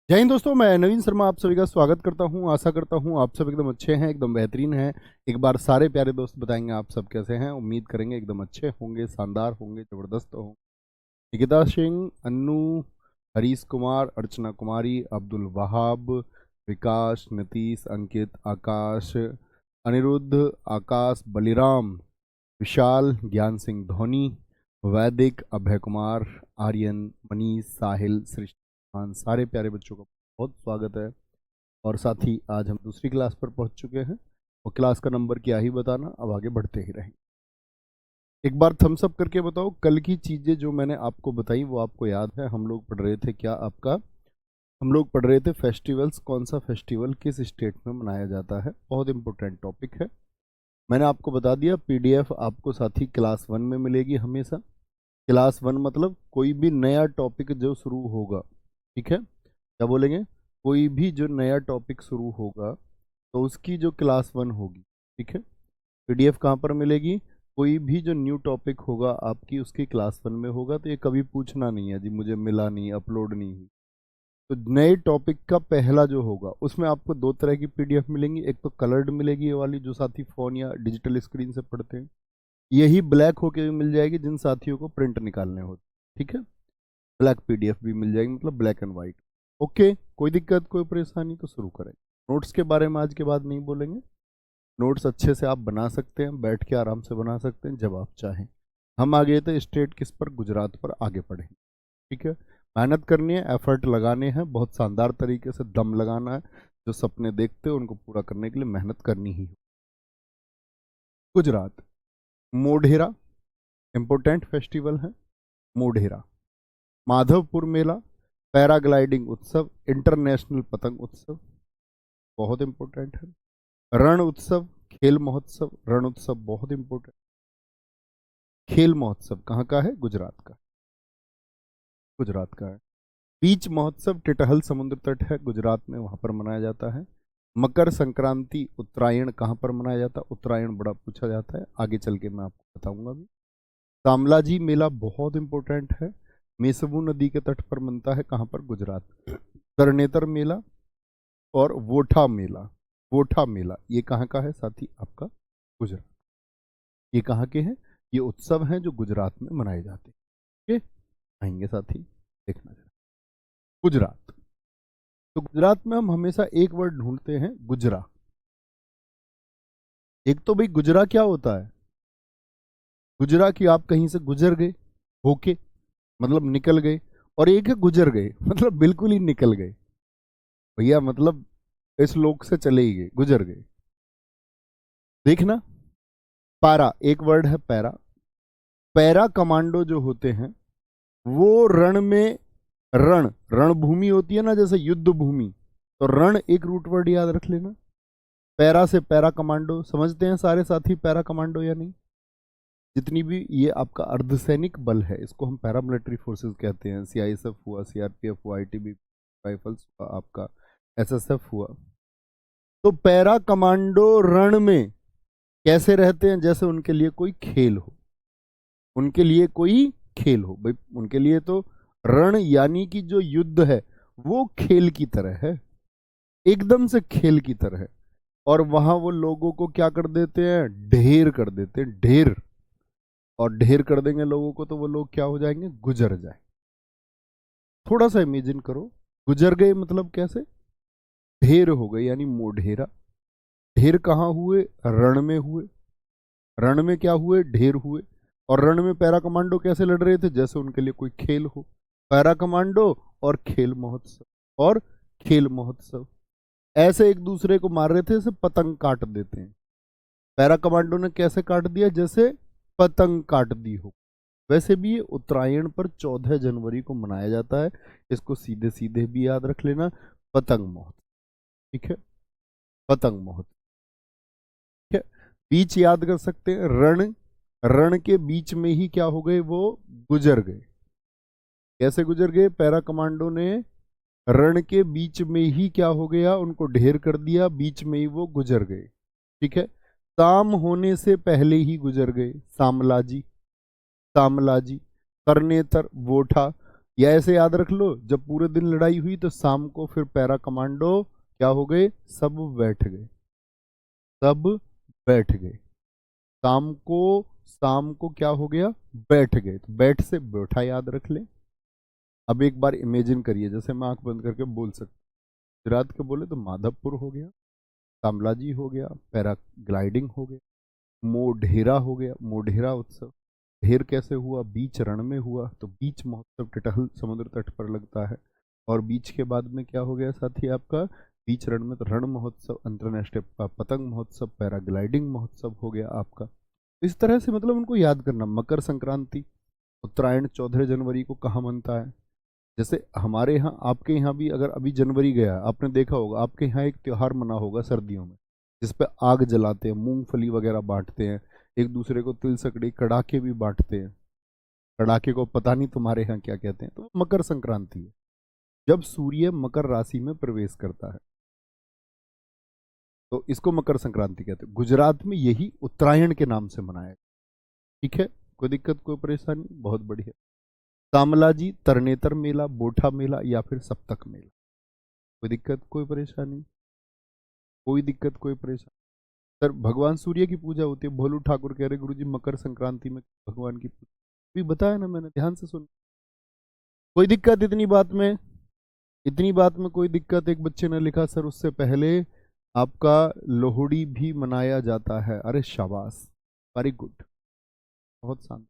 जय हिंद दोस्तों, मैं नवीन शर्मा आप सभी का स्वागत करता हूं। आशा करता हूं आप सब एकदम अच्छे हैं, एकदम बेहतरीन हैं। एक बार सारे प्यारे दोस्त बताएंगे आप सब कैसे हैं। उम्मीद करेंगे एकदम अच्छे होंगे, शानदार होंगे, जबरदस्त होंगे। निकिता सिंह, अन्नू, हरीश कुमार, अर्चना कुमारी, अब्दुल वहाब, विकास, नीतीश, अंकित, आकाश, अनिरुद्ध, आकाश, बलिराम, विशाल, ज्ञान सिंह धोनी, वैदिक, अभय कुमार, आर्यन, मनीष, साहिल, सृष्टि, सारे प्यारे बच्चों का बहुत स्वागत है। और साथ ही आज हम दूसरी क्लास पर पहुंच चुके हैं और क्लास का नंबर क्या ही बताना, अब आगे बढ़ते ही रहेंगे। एक बार थम्स अप करके बताओ, कल की चीज़ें जो मैंने आपको बताई वो आपको याद है? हम लोग पढ़ रहे थे क्या आपका? हम लोग पढ़ रहे थे फेस्टिवल्स, कौन सा फेस्टिवल किस स्टेट में मनाया जाता है। बहुत इंपॉर्टेंट टॉपिक है। मैंने आपको बता दिया, पीडीएफ आपको साथ ही क्लास 1 में मिलेगी हमेशा। क्लास 1 मतलब कोई भी नया टॉपिक जो शुरू होगा, ठीक है, क्या बोलेंगे? कोई भी जो नया टॉपिक शुरू होगा तो उसकी जो क्लास 1 होगी, ठीक है। पीडीएफ कहाँ पर मिलेगी? कोई भी जो न्यू टॉपिक होगा आपकी उसकी क्लास 1 में होगा। तो ये कभी पूछना नहीं है जी मुझे मिला नहीं, अपलोड नहीं हुई। तो नए टॉपिक का पहला जो होगा उसमें आपको दो तरह की पीडीएफ मिलेंगी। एक तो कलर्ड मिलेगी, ये वाली जो साथी फ़ोन या डिजिटल स्क्रीन से पढ़ते हैं। यही ब्लैक होके भी मिल जाएगी जिन साथियों को प्रिंट निकालने होते, ठीक है। ब्लैक पीडीएफ भी मिल जाएगी, मतलब ब्लैक एंड वाइट। ओके, कोई दिक्कत कोई परेशानी? तो शुरू करें। नोट्स के बारे में आज के बाद नहीं बोलेंगे। नोट्स अच्छे से आप बना सकते हैं, बैठ के आराम से बना सकते हैं जब आप चाहें। हम आ गए थे स्टेट किस पर? गुजरात पर आगे बढ़ेंगे, ठीक है। मेहनत करनी है, एफर्ट लगाने हैं, बहुत शानदार तरीके से दम लगाना है। जो सपने देखते हो उनको पूरा करने के लिए मेहनत करनी ही हो। गुजरात, मोढेरा इंपोर्टेंट फेस्टिवल है। मोढेरा, माधवपुर मेला, पैराग्लाइडिंग उत्सव, इंटरनेशनल पतंग उत्सव, बहुत इंपॉर्टेंट है। रण उत्सव, खेल महोत्सव, रण उत्सव बहुत इंपॉर्टेंट। खेल महोत्सव कहाँ का है? गुजरात का, गुजरात का है। बीच महोत्सव टिटहल समुद्र तट है गुजरात में, वहां पर मनाया जाता है। मकर संक्रांति, उत्तरायण कहाँ पर मनाया जाता है? उत्तरायण बड़ा पूछा जाता है, आगे चल के मैं आपको बताऊंगा भी। शामलाजी मेला बहुत इंपॉर्टेंट है, मेसबू नदी के तट पर बनता है। कहाँ पर? गुजरात। तरनेतर मेला और वोठा मेला, वोठा मेला ये कहाँ का है साथी? आपका गुजरात। ये कहाँ के हैं? ये उत्सव हैं जो गुजरात में मनाए जाते हैं। ठीक है, आएंगे साथी, देखना जरा। गुजरात, तो गुजरात में हम हमेशा एक वर्ड ढूंढते हैं, गुजरा। एक तो भाई गुजरा क्या होता है? गुजरा कि आप कहीं से गुजर गए होके, मतलब निकल गए। और एक है गुजर गए, मतलब बिल्कुल ही निकल गए भैया, मतलब इस लोक से चले ही गए, गुजर गए। देखना, पारा एक वर्ड है, पैरा। पैरा कमांडो जो होते हैं वो रण में, रण रणभूमि होती है ना, जैसे युद्ध भूमि, तो रण एक रूट वर्ड याद रख लेना। पैरा से पैरा कमांडो, समझते हैं सारे साथी पैरा कमांडो या नहीं? जितनी भी ये आपका अर्धसैनिक बल है इसको हम पैरामिलिट्री फोर्सेस कहते हैं। सीआईएसएफ हुआ, सीआरपीएफ हुआ, आईटीबीपी, राइफल्स हुआ, आपका एसएसएफ हुआ। तो पैरा कमांडो रण में कैसे रहते हैं? जैसे उनके लिए कोई खेल हो, उनके लिए कोई खेल हो भाई। उनके लिए तो रण यानी कि जो युद्ध है वो खेल की तरह है, एकदम से खेल की तरह है। और वहां वो लोगों को क्या कर देते हैं? ढेर कर देते हैं, ढेर। और ढेर कर देंगे लोगों को तो वो लोग क्या हो जाएंगे? गुजर जाए। थोड़ा सा इमेजिन करो, गुजर गए मतलब कैसे? ढेर हो गए यानी मोढेरा। ढेर कहाँ हुए? रण में हुए। रण में क्या हुए? ढेर हुए। और रण में पैरा कमांडो कैसे लड़ रहे थे? जैसे उनके लिए कोई खेल हो। पैरा कमांडो और खेल महोत्सव, और खेल महोत्सव ऐसे एक दूसरे को मार रहे थे, जैसे पतंग काट देते हैं। पैरा कमांडो ने कैसे काट दिया? जैसे पतंग काट दी हो। वैसे भी ये उत्तरायण पर 14 जनवरी को मनाया जाता है। इसको सीधे सीधे भी याद रख लेना, पतंग महोत्सव, ठीक है। पतंग महोत्सव, ठीक है। बीच याद कर सकते हैं, रण, रण के बीच में ही क्या हो गए? वो गुजर गए। कैसे गुजर गए? पैरा कमांडो ने रण के बीच में ही क्या हो गया? उनको ढेर कर दिया, बीच में ही वो गुजर गए, ठीक है। शाम होने से पहले ही गुजर गए। शामलाजी, शामलाजी, करनेतर, वोठा, या ऐसे याद रख लो, जब पूरे दिन लड़ाई हुई तो शाम को फिर पैरा कमांडो क्या हो गए, सब बैठ गए, सब बैठ गए। शाम को क्या हो गया, बैठ गए। तो बैठ से बैठा याद रख ले। अब एक बार इमेजिन करिए, जैसे मैं आंख बंद करके बोल सकता, गुजरात के बोले तो माधवपुर हो गया, शामलाजी हो गया, पैराग्लाइडिंग हो गया, मोढेरा हो गया, मोढेरा उत्सव। ढेर कैसे हुआ, बीच रण में हुआ, तो बीच महोत्सव टिटहल समुद्र तट पर लगता है। और बीच के बाद में क्या हो गया साथी आपका, बीच रण में तो रण महोत्सव, अंतर्राष्ट्रीय पतंग महोत्सव, पैराग्लाइडिंग महोत्सव हो गया आपका। इस तरह से मतलब उनको याद करना। मकर संक्रांति, उत्तरायण 14 जनवरी को कहाँ मनता है। जैसे हमारे यहाँ, आपके यहाँ भी अगर अभी जनवरी गया, आपने देखा होगा आपके यहाँ एक त्योहार मना होगा सर्दियों में, जिसपे आग जलाते हैं, मूंगफली वगैरह बांटते हैं, एक दूसरे को तिल सकड़ी कड़ाके भी बांटते हैं। कड़ाके को पता नहीं तुम्हारे यहाँ क्या कहते हैं। तो मकर संक्रांति है जब सूर्य मकर राशि में प्रवेश करता है, तो इसको मकर संक्रांति कहते हैं। गुजरात में यही उत्तरायण के नाम से मनाया। ठीक है, कोई दिक्कत कोई परेशानी, बहुत बढ़िया। शामलाजी, तरनेतर मेला, बोठा मेला या फिर सप्तक मेला, कोई दिक्कत कोई परेशानी, कोई दिक्कत कोई परेशानी। सर भगवान सूर्य की पूजा होती है। भोलू ठाकुर कह रहे गुरुजी मकर संक्रांति में भगवान की पूजा, भी बताया ना मैंने, ध्यान से सुन। कोई दिक्कत इतनी बात में, इतनी बात में कोई दिक्कत। एक बच्चे ने लिखा सर उससे पहले आपका लोहड़ी भी मनाया जाता है। अरे शाबाश, वेरी गुड, बहुत शांत।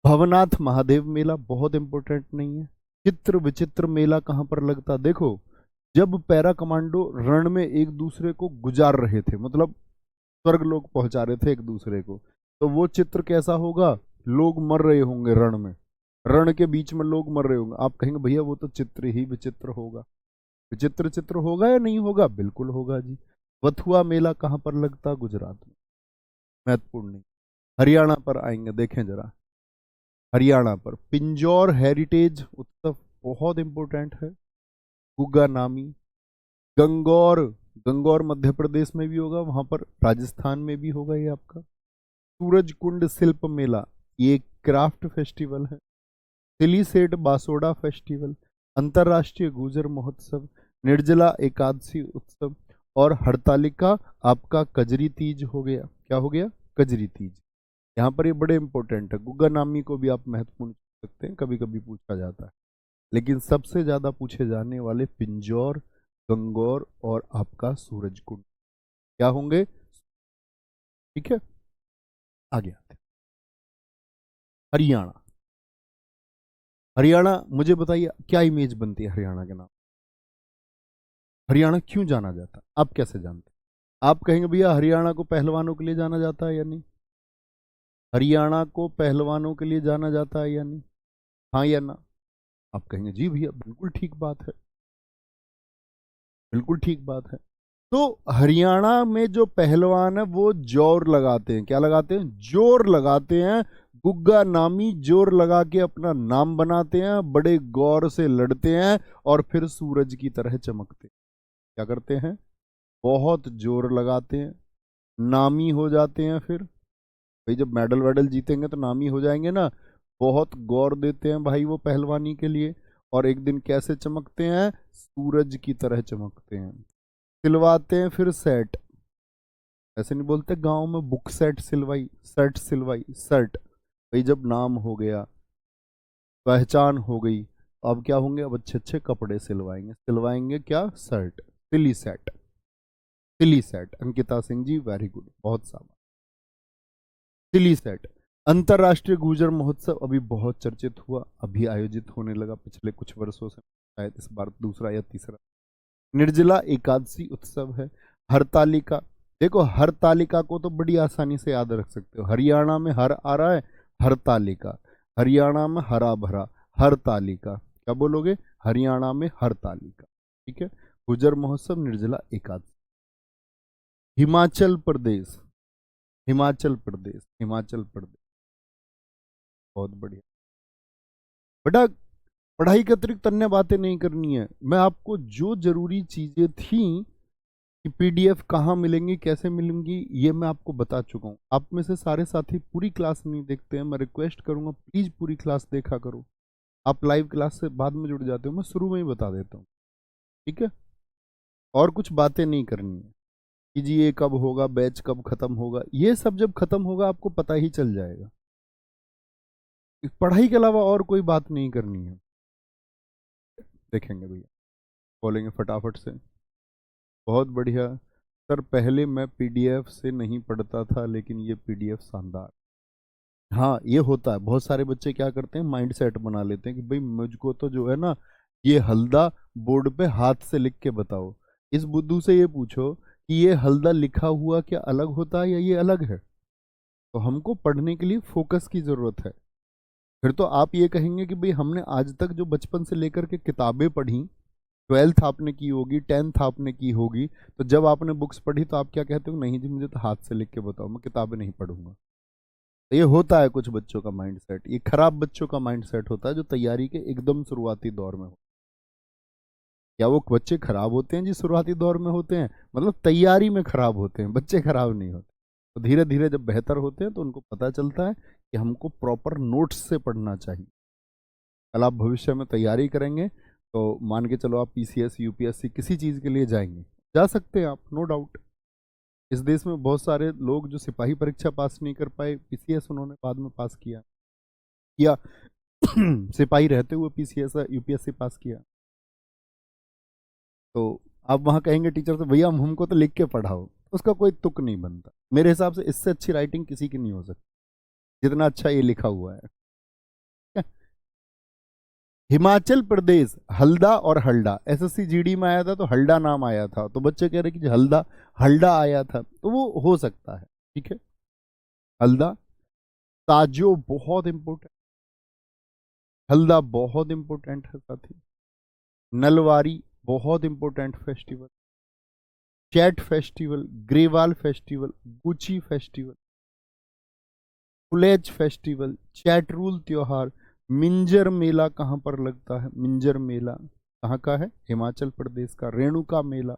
भवनाथ महादेव मेला बहुत इंपॉर्टेंट नहीं है। चित्र विचित्र मेला कहां पर लगता, देखो जब पैरा कमांडो रण में एक दूसरे को गुजार रहे थे, मतलब स्वर्ग लोग पहुंचा रहे थे एक दूसरे को, तो वो चित्र कैसा होगा, लोग मर रहे होंगे रण में, रण के बीच में लोग मर रहे होंगे। आप कहेंगे भैया वो तो चित्र ही विचित्र होगा। विचित्र चित्र होगा या नहीं होगा, बिल्कुल होगा जी। वथुआ मेला कहां पर लगता, गुजरात में, महत्वपूर्ण नहीं। हरियाणा पर आएंगे, देखें जरा, हरियाणा पर पिंजौर हेरिटेज उत्सव बहुत इंपॉर्टेंट है। गुग्गा नामी, गंगौर, गंगौर मध्य प्रदेश में भी होगा, वहां पर राजस्थान में भी होगा ये आपका। सूरज कुंड शिल्प मेला, ये क्राफ्ट फेस्टिवल है। सिलीसेट बासोडा फेस्टिवल, अंतर्राष्ट्रीय गुजर महोत्सव, निर्जला एकादशी उत्सव और हड़तालिका आपका कजरी तीज हो गया। क्या हो गया, कजरी तीज। यहाँ पर ये बड़े इंपॉर्टेंट है। गुग्गा नामी को भी आप महत्वपूर्ण पूछ सकते हैं, कभी कभी पूछा जाता है, लेकिन सबसे ज्यादा पूछे जाने वाले पिंजौर, गंगौर और आपका सूरज कुंड क्या होंगे। ठीक है, आगे आते हैं। हरियाणा, हरियाणा मुझे बताइए क्या इमेज बनती है हरियाणा के नाम। हरियाणा क्यों जाना जाता है, आप कैसे जानते हैं। आप कहेंगे भैया हरियाणा को पहलवानों के लिए जाना जाता है या नहीं, हरियाणा को पहलवानों के लिए जाना जाता है या नहीं, हाँ या ना। आप कहेंगे जी भैया बिल्कुल ठीक बात है, बिल्कुल ठीक बात है। तो हरियाणा में जो पहलवान है वो जोर लगाते हैं, क्या लगाते हैं, जोर लगाते हैं। गुग्गा नामी जोर लगा के अपना नाम बनाते हैं, बड़े गौर से लड़ते हैं और फिर सूरज की तरह चमकते हैं। क्या करते हैं, बहुत जोर लगाते हैं, नामी हो जाते हैं। फिर भाई जब मेडल वेडल जीतेंगे तो नामी हो जाएंगे ना। बहुत गौर देते हैं भाई वो पहलवानी के लिए, और एक दिन कैसे चमकते हैं, सूरज की तरह चमकते हैं। सिलवाते हैं फिर सेट, ऐसे नहीं बोलते गांव में, बुक सेट सिलवाई, शर्ट सिलवाई, शर्ट। भाई जब नाम हो गया, पहचान हो गई, तो अब क्या होंगे, अब अच्छे अच्छे कपड़े सिलवाएंगे। सिलवाएंगे क्या, शर्ट, सिली सेट, सिली set. Ankita Singh ji very good, बहुत सारा सिली सेट। अंतर्राष्ट्रीय गुर्जर महोत्सव अभी बहुत चर्चित हुआ, अभी आयोजित होने लगा पिछले कुछ वर्षों से, शायद इस बार दूसरा या तीसरा। निर्जला एकादशी उत्सव है। हरतालिका, देखो हरतालिका को तो बड़ी आसानी से याद रख सकते हो, हरियाणा में हर आ रहा है, हरतालिका, हरियाणा में हरा भरा, हरतालिका। क्या बोलोगे, हरियाणा में हरतालिका। ठीक है, गुजर महोत्सव, निर्जला एकादशी। हिमाचल प्रदेश, हिमाचल प्रदेश, हिमाचल प्रदेश, बहुत बढ़िया बेटा। पढ़ाई के अतिरिक्त अन्य बातें नहीं करनी है, मैं आपको जो जरूरी चीजें थी कि पीडीएफ कहाँ मिलेंगी, कैसे मिलेंगी, ये मैं आपको बता चुका हूँ। आप में से सारे साथी पूरी क्लास नहीं देखते हैं, मैं रिक्वेस्ट करूँगा प्लीज़ पूरी क्लास देखा करो। आप लाइव क्लास से बाद में जुड़ जाते हो, मैं शुरू में ही बता देता हूँ, ठीक है। और कुछ बातें नहीं करनी है कि जी ये कब होगा, बैच कब खत्म होगा, ये सब जब खत्म होगा आपको पता ही चल जाएगा। पढ़ाई के अलावा और कोई बात नहीं करनी है। देखेंगे भैया, बोलेंगे फटाफट से, बहुत बढ़िया सर, पहले मैं पीडीएफ से नहीं पढ़ता था लेकिन ये पीडीएफ शानदार। हाँ ये होता है, बहुत सारे बच्चे क्या करते हैं, माइंड सेट बना लेते हैं कि भाई मुझको तो जो है ना, ये हल्दा बोर्ड पे हाथ से लिख के बताओ। इस बुद्धू से ये पूछो कि ये हल्दा लिखा हुआ क्या अलग होता है या ये अलग है। तो हमको पढ़ने के लिए फोकस की जरूरत है। फिर तो आप ये कहेंगे कि भाई हमने आज तक जो बचपन से लेकर के किताबें पढ़ी, 12th आपने की होगी, 10th आपने की होगी, तो जब आपने बुक्स पढ़ी तो आप क्या कहते हो, नहीं जी मुझे तो हाथ से लिख के बताओ, मैं किताबें नहीं पढ़ूंगा। तो ये होता है कुछ बच्चों का माइंड सेट, ये खराब बच्चों का माइंड सेट होता है जो तैयारी के एकदम शुरुआती दौर में हो। क्या वो बच्चे खराब होते हैं जी शुरुआती दौर में होते हैं, मतलब तैयारी में खराब होते हैं, बच्चे खराब नहीं होते। तो धीरे धीरे जब बेहतर होते हैं तो उनको पता चलता है कि हमको प्रॉपर नोट्स से पढ़ना चाहिए। कल आप भविष्य में तैयारी करेंगे तो मान के चलो आप पीसीएस यूपीएससी किसी चीज़ के लिए जाएंगे, जा सकते हैं आप, नो डाउट। इस देश में बहुत सारे लोग जो सिपाही परीक्षा पास नहीं कर पाए, पीसीएस उन्होंने बाद में पास किया, या सिपाही रहते हुए पीसीएस यूपीएससी पास किया। तो आप वहाँ कहेंगे टीचर से भैया हमको तो लिख के पढ़ाओ, उसका कोई तुक नहीं बनता। मेरे हिसाब से इससे अच्छी राइटिंग किसी की नहीं हो सकती जितना अच्छा ये लिखा हुआ है। हिमाचल प्रदेश हल्दा और हल्डा, एसएससी जीडी में आया था तो हल्डा नाम आया था, तो बच्चे कह रहे कि हल्दा हल्डा आया था, तो वो हो सकता है, ठीक है। हल्दा, ताजो बहुत इंपॉर्टेंट, हल्दा बहुत इंपॉर्टेंट है साथी। नलवारी बहुत इंपॉर्टेंट फेस्टिवल, चैट फेस्टिवल, ग्रेवाल फेस्टिवल, गुची फेस्टिवल, फुलेज फेस्टिवल, चैटरूल त्योहार, मिंजर मेला कहाँ पर लगता है, मिंजर मेला कहाँ का है, हिमाचल प्रदेश का, रेणुका मेला,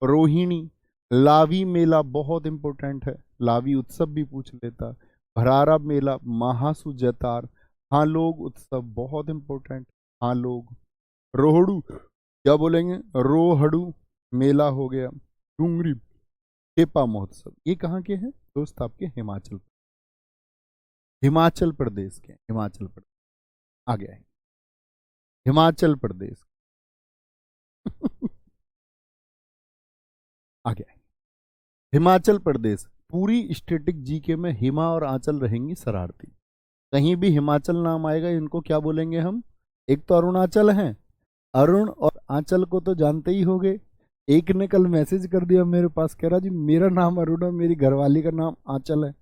रोहिणी, लावी मेला बहुत इंपॉर्टेंट है, लावी उत्सव भी पूछ लेता, भरारा मेला, महासू जतार, हाँ लोग उत्सव बहुत इंपॉर्टेंट, हाँ लोग, रोहड़ू, क्या बोलेंगे, रोहड़ू मेला हो गया, डूंगरी टेपा महोत्सव, ये कहाँ के हैं दोस्त, आपके हिमाचल प्रदेश के, हिमाचल प्रदेश आ गया है, हिमाचल प्रदेश आ गया है, हिमाचल प्रदेश। पूरी स्टेटिक जीके में हिमा और आंचल रहेंगी शरारती। कहीं भी हिमाचल नाम आएगा इनको क्या बोलेंगे हम, एक तो अरुणाचल है, अरुण और आंचल को तो जानते ही होंगे। एक ने कल मैसेज कर दिया मेरे पास, कह रहा जी मेरा नाम अरुण है, मेरी घरवाली का नाम आंचल है,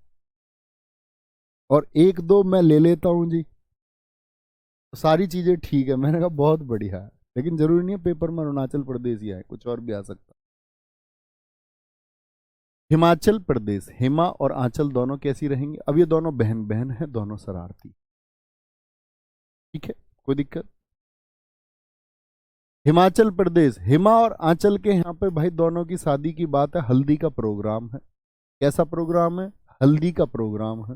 और एक दो मैं ले लेता हूँ जी, सारी चीजें ठीक है। मैंने कहा बहुत बढ़िया है, लेकिन जरूरी नहीं है पेपर में अरुणाचल प्रदेश ही आए, कुछ और भी आ सकता। हिमाचल प्रदेश, हिमा और आंचल दोनों कैसी रहेंगी, अब ये दोनों बहन बहन है, दोनों शरारती, ठीक है, कोई दिक्कत। हिमाचल प्रदेश, हिमा और आंचल के यहाँ पे भाई दोनों की शादी की बात है, हल्दी का प्रोग्राम है। कैसा प्रोग्राम है, हल्दी का प्रोग्राम है।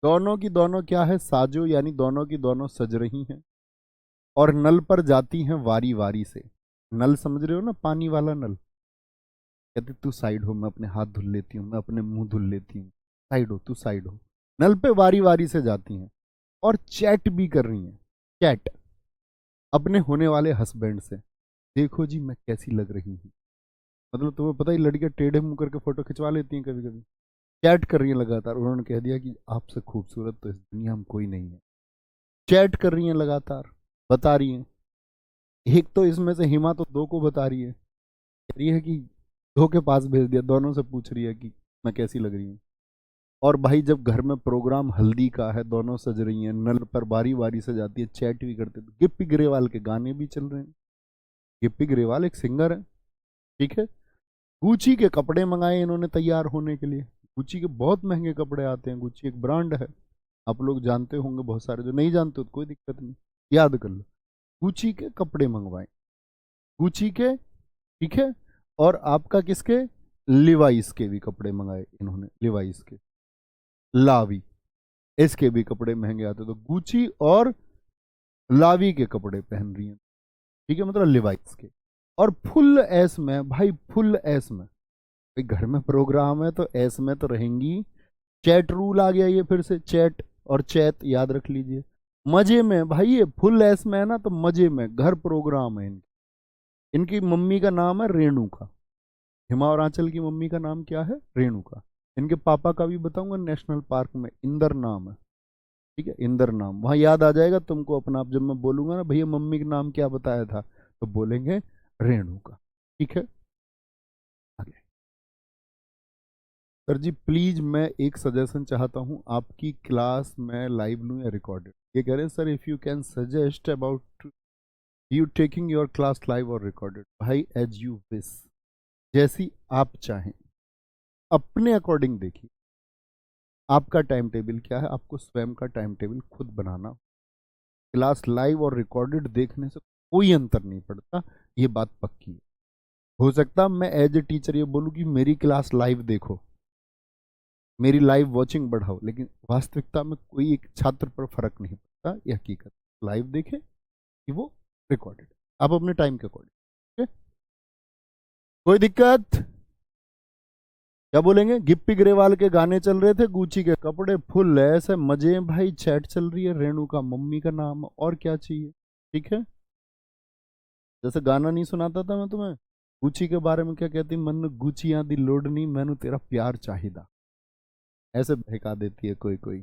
दोनों की दोनों क्या है, साजो, यानी दोनों की दोनों सज रही हैं और नल पर जाती हैं वारी वारी से। नल समझ रहे हो ना, पानी वाला नल, कहते तू साइड हो, मैं अपने हाथ धुल लेती हूँ, मैं अपने मुंह धुल लेती हूँ, साइड हो तू, साइड हो। नल पे वारी वारी से जाती हैं और चैट भी कर रही हैं, चैट अपने होने वाले हस्बैंड से, देखो जी मैं कैसी लग रही हूँ। मतलब तुम्हें पता ही लड़कियां टेढ़े मुंह करके फोटो खिंचवा लेती हैं कभी कभी, चैट कर रही है लगातार। उन्होंने कह दिया कि आपसे खूबसूरत तो इस दुनिया में कोई नहीं है। चैट कर रही हैं लगातार, बता रही हैं। एक तो इसमें से हिमा तो दो को बता रही है, कह रही है कि दो के पास भेज दिया, दोनों से पूछ रही है कि मैं कैसी लग रही हूँ। और भाई जब घर में प्रोग्राम हल्दी का है, दोनों सज रही हैं, नल पर बारी बारी से जाती है, चैट भी करते, तो गिप्पी ग्रेवाल के गाने भी चल रहे हैं। गिप्पी ग्रेवाल एक सिंगर है, ठीक है। गुची के कपड़े मंगाए इन्होंने तैयार होने के लिए। गुची के बहुत महंगे कपड़े आते हैं, गुची एक ब्रांड है, आप लोग जानते होंगे, बहुत सारे जो नहीं जानते हो तो कोई दिक्कत नहीं, याद कर लो। गुची के कपड़े मंगवाए, गुची के, ठीक है। और आपका किसके, लिवाइस के भी कपड़े मंगाए इन्होंने, लिवाइस के, लावी, इसके भी कपड़े महंगे आते, तो गुची और लावी के कपड़े पहन रही हैं, ठीक है, मतलब लिवाइस के। और फुल एस में भाई, फुल एस में भाई, घर में प्रोग्राम है तो एस में तो रहेंगी। चैट रूल आ गया ये फिर से, चैट और चैत याद रख लीजिए। मजे में भाई, ये फुल एस में है ना, तो मजे में, घर प्रोग्राम है इनकी। इनकी मम्मी का नाम है रेणुका, हिमा और आंचल की मम्मी का नाम क्या है, रेणुका। इनके पापा का भी बताऊंगा, नेशनल पार्क में इंदर नाम है, ठीक है, इंदर नाम, वहां याद आ जाएगा तुमको अपना आप, जब मैं बोलूंगा ना भैया मम्मी का नाम क्या बताया था, तो बोलेंगे रेणुका, ठीक है। आगे सर जी प्लीज, मैं एक सजेशन चाहता हूँ, आपकी क्लास में लाइव लूँ या रिकॉर्डेड, ये कह रहे हैं sir if you can suggest about you taking your class live और रिकॉर्डेड, भाई एज यू विश, जैसी आप चाहें, अपने अकॉर्डिंग देखिए, आपका टाइम टेबल क्या है, आपको स्वयं का टाइम टेबल खुद बनाना। क्लास लाइव और रिकॉर्डेड देखने से कोई अंतर नहीं पड़ता, ये बात पक्की है। हो सकता मैं एज ए टीचर ये बोलूँ कि मेरी क्लास लाइव देखो, मेरी लाइव वॉचिंग बढ़ाओ, लेकिन वास्तविकता में कोई एक छात्र पर फर्क नहीं पड़ता, ये हकीकत, लाइव देखे कि वो रिकॉर्डेड, आप अपने टाइम के अकॉर्डिंग, कोई दिक्कत। क्या बोलेंगे, गिप्पी ग्रेवाल के गाने चल रहे थे, गुची के कपड़े, फुल ऐसे मजे भाई, चैट चल रही है, रेणु का मम्मी का नाम, और क्या चाहिए, ठीक है। जैसे गाना नहीं सुनाता था मैं तुम्हें, गुची के बारे में क्या कहती, मन गुचियां दी लोडनी, मैनू तेरा प्यार चाहिदा, ऐसे बहका देती है कोई कोई।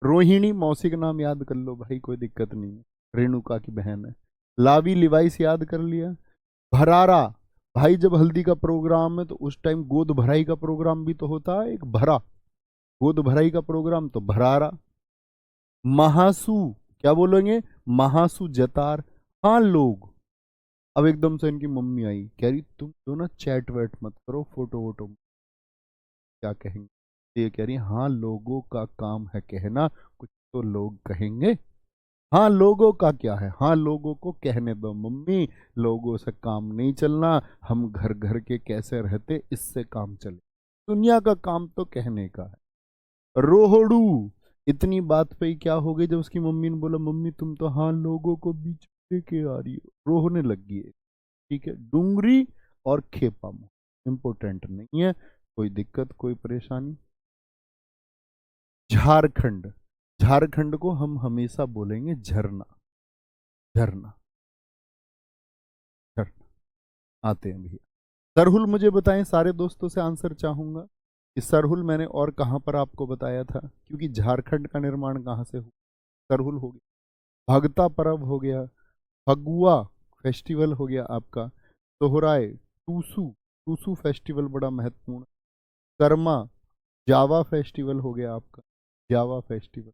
रोहिणी मौसी का नाम याद कर लो भाई, कोई दिक्कत नहीं है, रेणुका की बहन है। लावी लिवाइस याद कर लिया। भरारा, भाई जब हल्दी का प्रोग्राम है तो उस टाइम गोद भराई का प्रोग्राम भी तो होता है, एक भरा, गोद भराई का प्रोग्राम तो भरारा। महासू, क्या बोलेंगे, महासू जतार। हाँ लोग, अब एकदम से इनकी मम्मी आई, कह रही तुम जो ना चैट वैट मत करो, फोटो वोटो, क्या कहेंगे, तो ये कह रही हाँ लोगों का काम है कहना, कुछ तो लोग कहेंगे। हाँ लोगों का क्या है, हाँ लोगों को कहने दो मम्मी, लोगों से काम नहीं चलना, हम घर घर के कैसे रहते इससे काम चले, दुनिया का काम तो कहने का है। रोहड़ू, इतनी बात पे ही क्या हो गई जब उसकी मम्मी ने बोला मम्मी तुम तो हाँ लोगों को बीच में लेके आ रही हो, रोहने लगी है, ठीक है। डूंगरी और खेपा इंपोर्टेंट नहीं है, कोई दिक्कत कोई परेशानी। झारखंड, झारखंड को हम हमेशा बोलेंगे झरना, झरना, झरना। आते हैं भैया, सरहुल मुझे बताएं, सारे दोस्तों से आंसर चाहूंगा कि सरहुल मैंने और कहां पर आपको बताया था, क्योंकि झारखंड का निर्माण कहां से हुआ, सरहुल हो गया, भगता पर्व हो गया, फगुआ फेस्टिवल हो गया आपका, सोहराय, टूसू, टूसू फेस्टिवल बड़ा महत्वपूर्ण, कर्मा, जावा फेस्टिवल हो गया आपका, जावा फेस्टिवल।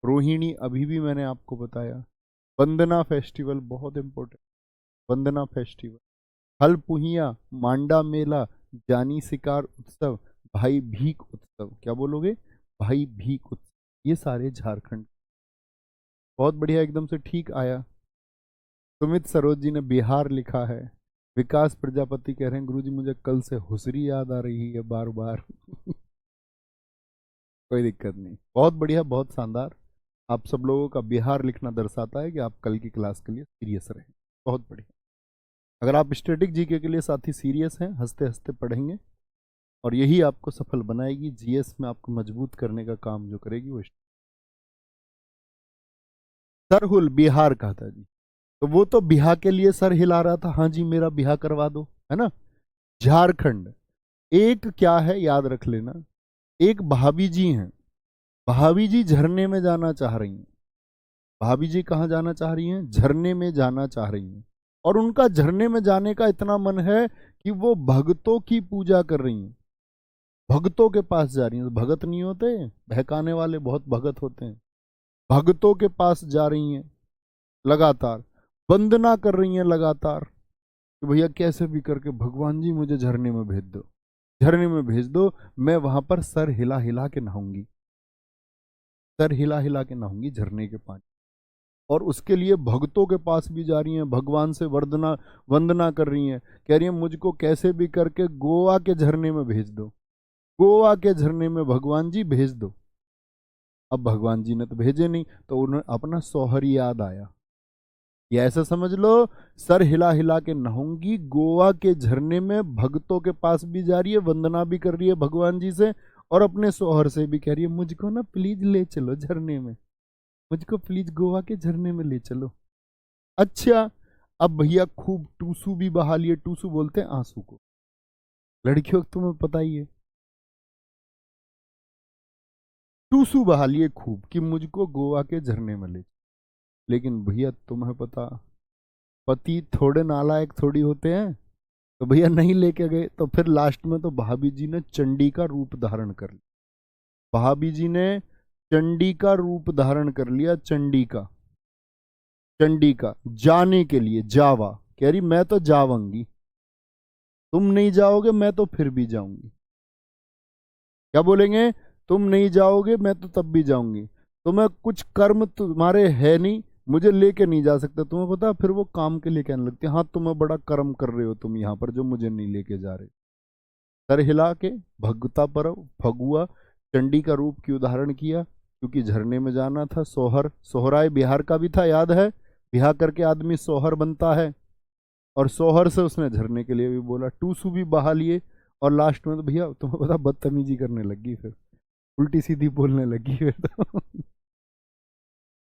रोहिणी अभी भी मैंने आपको बताया। वंदना फेस्टिवल बहुत इंपॉर्टेंट, वंदना फेस्टिवल। हलपुहिया, मांडा मेला, जानी शिकार उत्सव, भाई भीख उत्सव, क्या बोलोगे, भाई भीख उत्सव, ये सारे झारखंड। बहुत बढ़िया, एकदम से ठीक आया। सुमित सरोज जी ने बिहार लिखा है। विकास प्रजापति कह रहे हैं गुरुजी मुझे कल से हुसरी याद आ रही है बार बार। कोई दिक्कत नहीं, बहुत बढ़िया, बहुत शानदार। आप सब लोगों का बिहार लिखना दर्शाता है कि आप कल की क्लास के लिए सीरियस रहें, बहुत बढ़िया। अगर आप स्टैटिक जीके के लिए साथी सीरियस हैं, हंसते हंसते पढ़ेंगे, और यही आपको सफल बनाएगी, जीएस में आपको मजबूत करने का काम जो करेगी वो। सरहुल बिहार का था जी, तो वो तो बिहार के लिए सर हिला रहा था, हाँ जी मेरा बिहार करवा दो, है ना। झारखंड, एक क्या है याद रख लेना, एक भाभी जी हैं, भाभी जी झरने में जाना चाह रही हैं, भाभी जी कहाँ जाना चाह रही हैं, झरने में जाना चाह रही हैं, और उनका झरने में जाने का इतना मन है कि वो भगतों की पूजा कर रही हैं, भगतों के पास जा रही हैं, तो भगत नहीं होते बहकाने वाले, बहुत भगत होते हैं, भगतों के पास जा रही हैं, लगातार वंदना कर रही हैं लगातार, कि भैया कैसे भी करके भगवान जी मुझे झरने में भेज दो, झरने में भेज दो, मैं वहां पर सर हिला हिला के नहाऊंगी, सर हिला हिला के नहाऊंगी झरने के पानी। और उसके लिए भक्तों के पास भी जा रही हैं, भगवान से वंदना कर रही हैं, कह रही हैं मुझको कैसे भी करके गोवा के झरने में भेज दो, गोवा के झरने में भगवान जी भेज दो। अब भगवान जी ने तो भेजे नहीं, तो उन्हें अपना शौहर याद आया। ये ऐसा समझ लो, सर हिला हिला के नहाऊंगी, गोवा के झरने में भक्तों के पास भी जा रही है, वंदना भी कर रही है भगवान जी से, और अपने शौहर से भी कह रही है मुझको ना प्लीज ले चलो झरने में, मुझको प्लीज गोवा के झरने में ले चलो। अच्छा, अब भैया खूब टूसू भी बहा लिए, टूसू बोलते हैं आंसू को, लड़कियों को तुम्हें पता ही है, टूसू बहा लिए खूब कि मुझको गोवा के झरने में ले। लेकिन भैया तुम्हें पता, पति थोड़े नालायक थोड़ी होते हैं, तो भैया नहीं लेके गए, तो फिर लास्ट में तो भाभी जी ने चंडी का रूप धारण कर लिया, भाभी जी ने चंडी का रूप धारण कर लिया, चंडी का, चंडी का जाने के लिए, जावा, कह रही मैं तो जाऊंगी, तुम नहीं जाओगे मैं तो फिर भी जाऊंगी। क्या बोलेंगे, तुम नहीं जाओगे मैं तो तब भी जाऊंगी, तुम्हें कुछ कर्म तुम्हारे है नहीं, मुझे लेके नहीं जा सकते। तुम्हें पता, फिर वो काम के लिए कहने लगती है, हाँ तुम्हें बड़ा कर्म कर रहे हो तुम यहाँ पर जो मुझे नहीं लेके जा रहे। सर हिला के भगता परव फगुआ चंडी का रूप क्यों धारण किया, क्योंकि झरने में जाना था। सोहर, सोहराय बिहार का भी था, याद है, बिहार करके आदमी सोहर बनता है, और सोहर से उसने झरने के लिए भी बोला, टूसू भी बहा लिए, और लास्ट में तो भैया तुम्हें पता बदतमीजी करने लगी, फिर उल्टी सीधी बोलने लगी फिर तो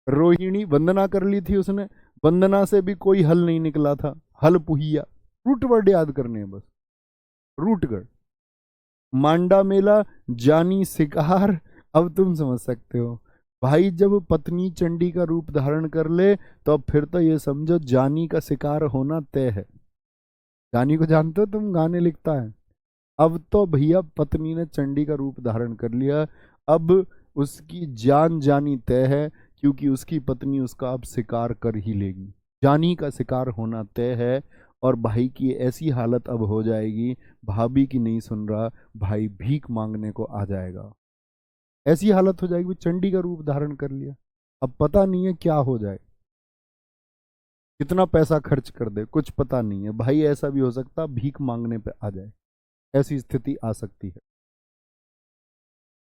रोहिणी वंदना कर ली थी उसने, वंदना से भी कोई हल नहीं निकला था, हल पुहिया, रूट वर्ड याद करने हैं बस, रूटगढ़, मांडा मेला, जानी शिकार। अब तुम समझ सकते हो भाई, जब पत्नी चंडी का रूप धारण कर ले तो अब फिर तो ये समझो जानी का शिकार होना तय है। जानी को जानते हो तुम, गाने लिखता है। अब तो भैया पत्नी ने चंडी का रूप धारण कर लिया, अब उसकी जान जानी तय है, क्योंकि उसकी पत्नी उसका अब शिकार कर ही लेगी, जानी का शिकार होना तय है। और भाई की ऐसी हालत अब हो जाएगी, भाभी की नहीं सुन रहा, भाई भीख मांगने को आ जाएगा, ऐसी हालत हो जाएगी, चंडी का रूप धारण कर लिया, अब पता नहीं है क्या हो जाए, कितना पैसा खर्च कर दे कुछ पता नहीं है भाई, ऐसा भी हो सकता भीख मांगने पे आ जाए, ऐसी स्थिति आ सकती है।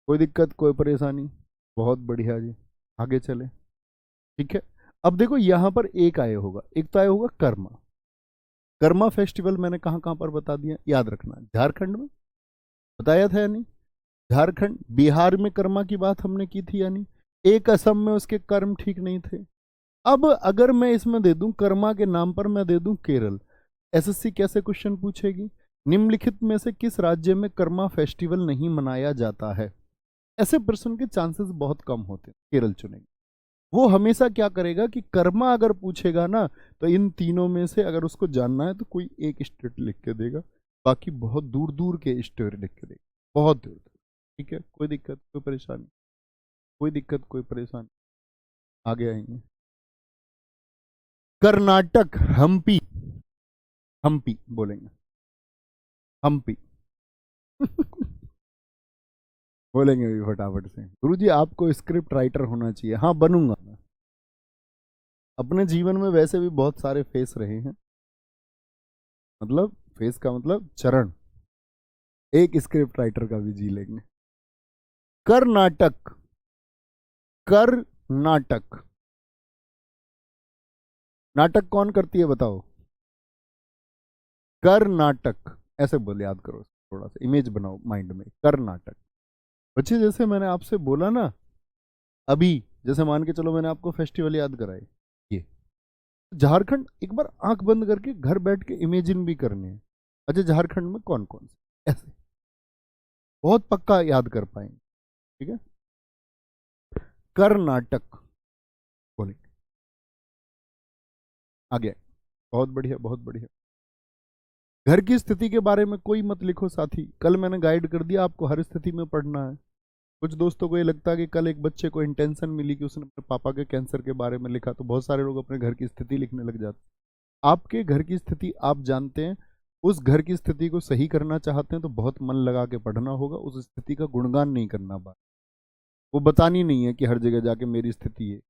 कोई दिक्कत, कोई परेशानी, बहुत बढ़िया जी, आगे चले, ठीक है। अब देखो यहां पर एक आया होगा, एक तो आया होगा कर्मा। कर्मा फेस्टिवल मैंने कहां कहां पर बता दिया, याद रखना, झारखंड में बताया था या नहीं, झारखंड, बिहार में कर्मा की बात हमने की थी या नहीं, एक असम में उसके कर्म ठीक नहीं थे। अब अगर मैं इसमें दे दूं कर्मा के नाम पर, मैं दे दूं केरल, एसएससी कैसे क्वेश्चन पूछेगी, निम्नलिखित में से किस राज्य में कर्मा फेस्टिवल नहीं मनाया जाता है, ऐसे प्रश्न के चांसेस बहुत कम होते हैं, केरल चुनेगी। वो हमेशा क्या करेगा कि कर्मा अगर पूछेगा ना, तो इन तीनों में से अगर उसको जानना है तो कोई एक स्टेट लिख के देगा, बाकी बहुत दूर दूर के स्टेट लिख के देगा, बहुत दूर दूर, ठीक है। कोई दिक्कत, कोई परेशानी, कोई दिक्कत, कोई परेशानी, आगे आएंगे। कर्नाटक, हम्पी, हम्पी बोलेंगे, हम्पी बोलेंगे भी फटाफट से। गुरुजी आपको स्क्रिप्ट राइटर होना चाहिए, हाँ बनूंगा मैं, अपने जीवन में वैसे भी बहुत सारे फेस रहे हैं, मतलब फेस का मतलब चरण, एक स्क्रिप्ट राइटर का भी जी लेंगे। कर्नाटक, कर्नाटक, नाटक कौन करती है बताओ, कर्नाटक, ऐसे बोल याद करो, थोड़ा सा इमेज बनाओ माइंड में, कर्नाटक। बच्चे जैसे मैंने आपसे बोला ना अभी, जैसे मान के चलो मैंने आपको फेस्टिवल याद कराए, ये झारखंड, एक बार आंख बंद करके घर बैठ के इमेजिन भी करने हैं, अच्छा झारखंड में कौन कौन से, ऐसे बहुत पक्का याद कर पाएंगे, ठीक है। कर्नाटक बोले, आगे, बहुत बढ़िया, बहुत बढ़िया। घर की स्थिति के बारे में कोई मत लिखो साथी, कल मैंने गाइड कर दिया आपको, हर स्थिति में पढ़ना है। कुछ दोस्तों को ये लगता है कि कल एक बच्चे को इंटेंशन मिली कि उसने अपने पापा के कैंसर के बारे में लिखा, तो बहुत सारे लोग अपने घर की स्थिति लिखने लग जाते हैं। आपके घर की स्थिति आप जानते हैं, उस घर की स्थिति को सही करना चाहते हैं तो बहुत मन लगा के पढ़ना होगा, उस स्थिति का गुणगान नहीं करना, बात वो बतानी नहीं है कि हर जगह जाके मेरी स्थिति है,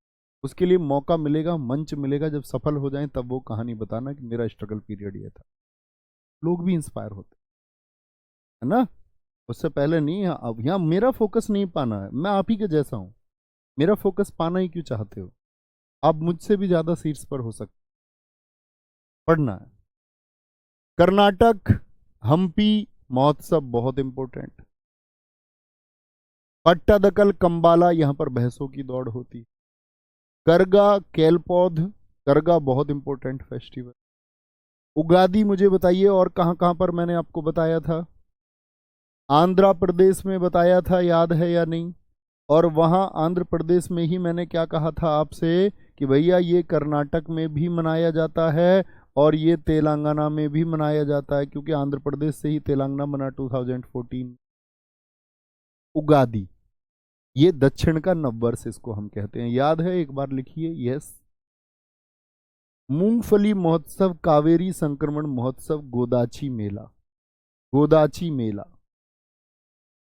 उसके लिए मौका मिलेगा, मंच मिलेगा, जब सफल हो जाएं तब वो कहानी बताना कि मेरा स्ट्रगल पीरियड ये था। लोग भी इंस्पायर होते है ना, उससे पहले नहीं। अब यहाँ मेरा फोकस नहीं पाना है, मैं आप ही के जैसा हूं, मेरा फोकस पाना ही क्यों चाहते हो? आप मुझसे भी ज्यादा सीट्स पर हो सकते। पढ़ना है। कर्नाटक हम्पी महोत्सव बहुत इंपॉर्टेंट। पट्टादकल कंबाला, यहां पर भैंसों की दौड़ होती। करगा केलपौध, करगा बहुत इंपॉर्टेंट फेस्टिवल। उगादी मुझे बताइए और कहां कहां पर मैंने आपको बताया था? आंध्र प्रदेश में बताया था, याद है या नहीं? और वहां आंध्र प्रदेश में ही मैंने क्या कहा था आपसे कि भैया ये कर्नाटक में भी मनाया जाता है और ये तेलंगाना में भी मनाया जाता है, क्योंकि आंध्र प्रदेश से ही तेलंगाना बना 2014। उगादी, ये दक्षिण का नववर्ष इसको हम कहते हैं, याद है? एक बार लिखिए, यस। मूंगफली महोत्सव, कावेरी संक्रमण महोत्सव, गोदाची मेला। गोदाची मेला।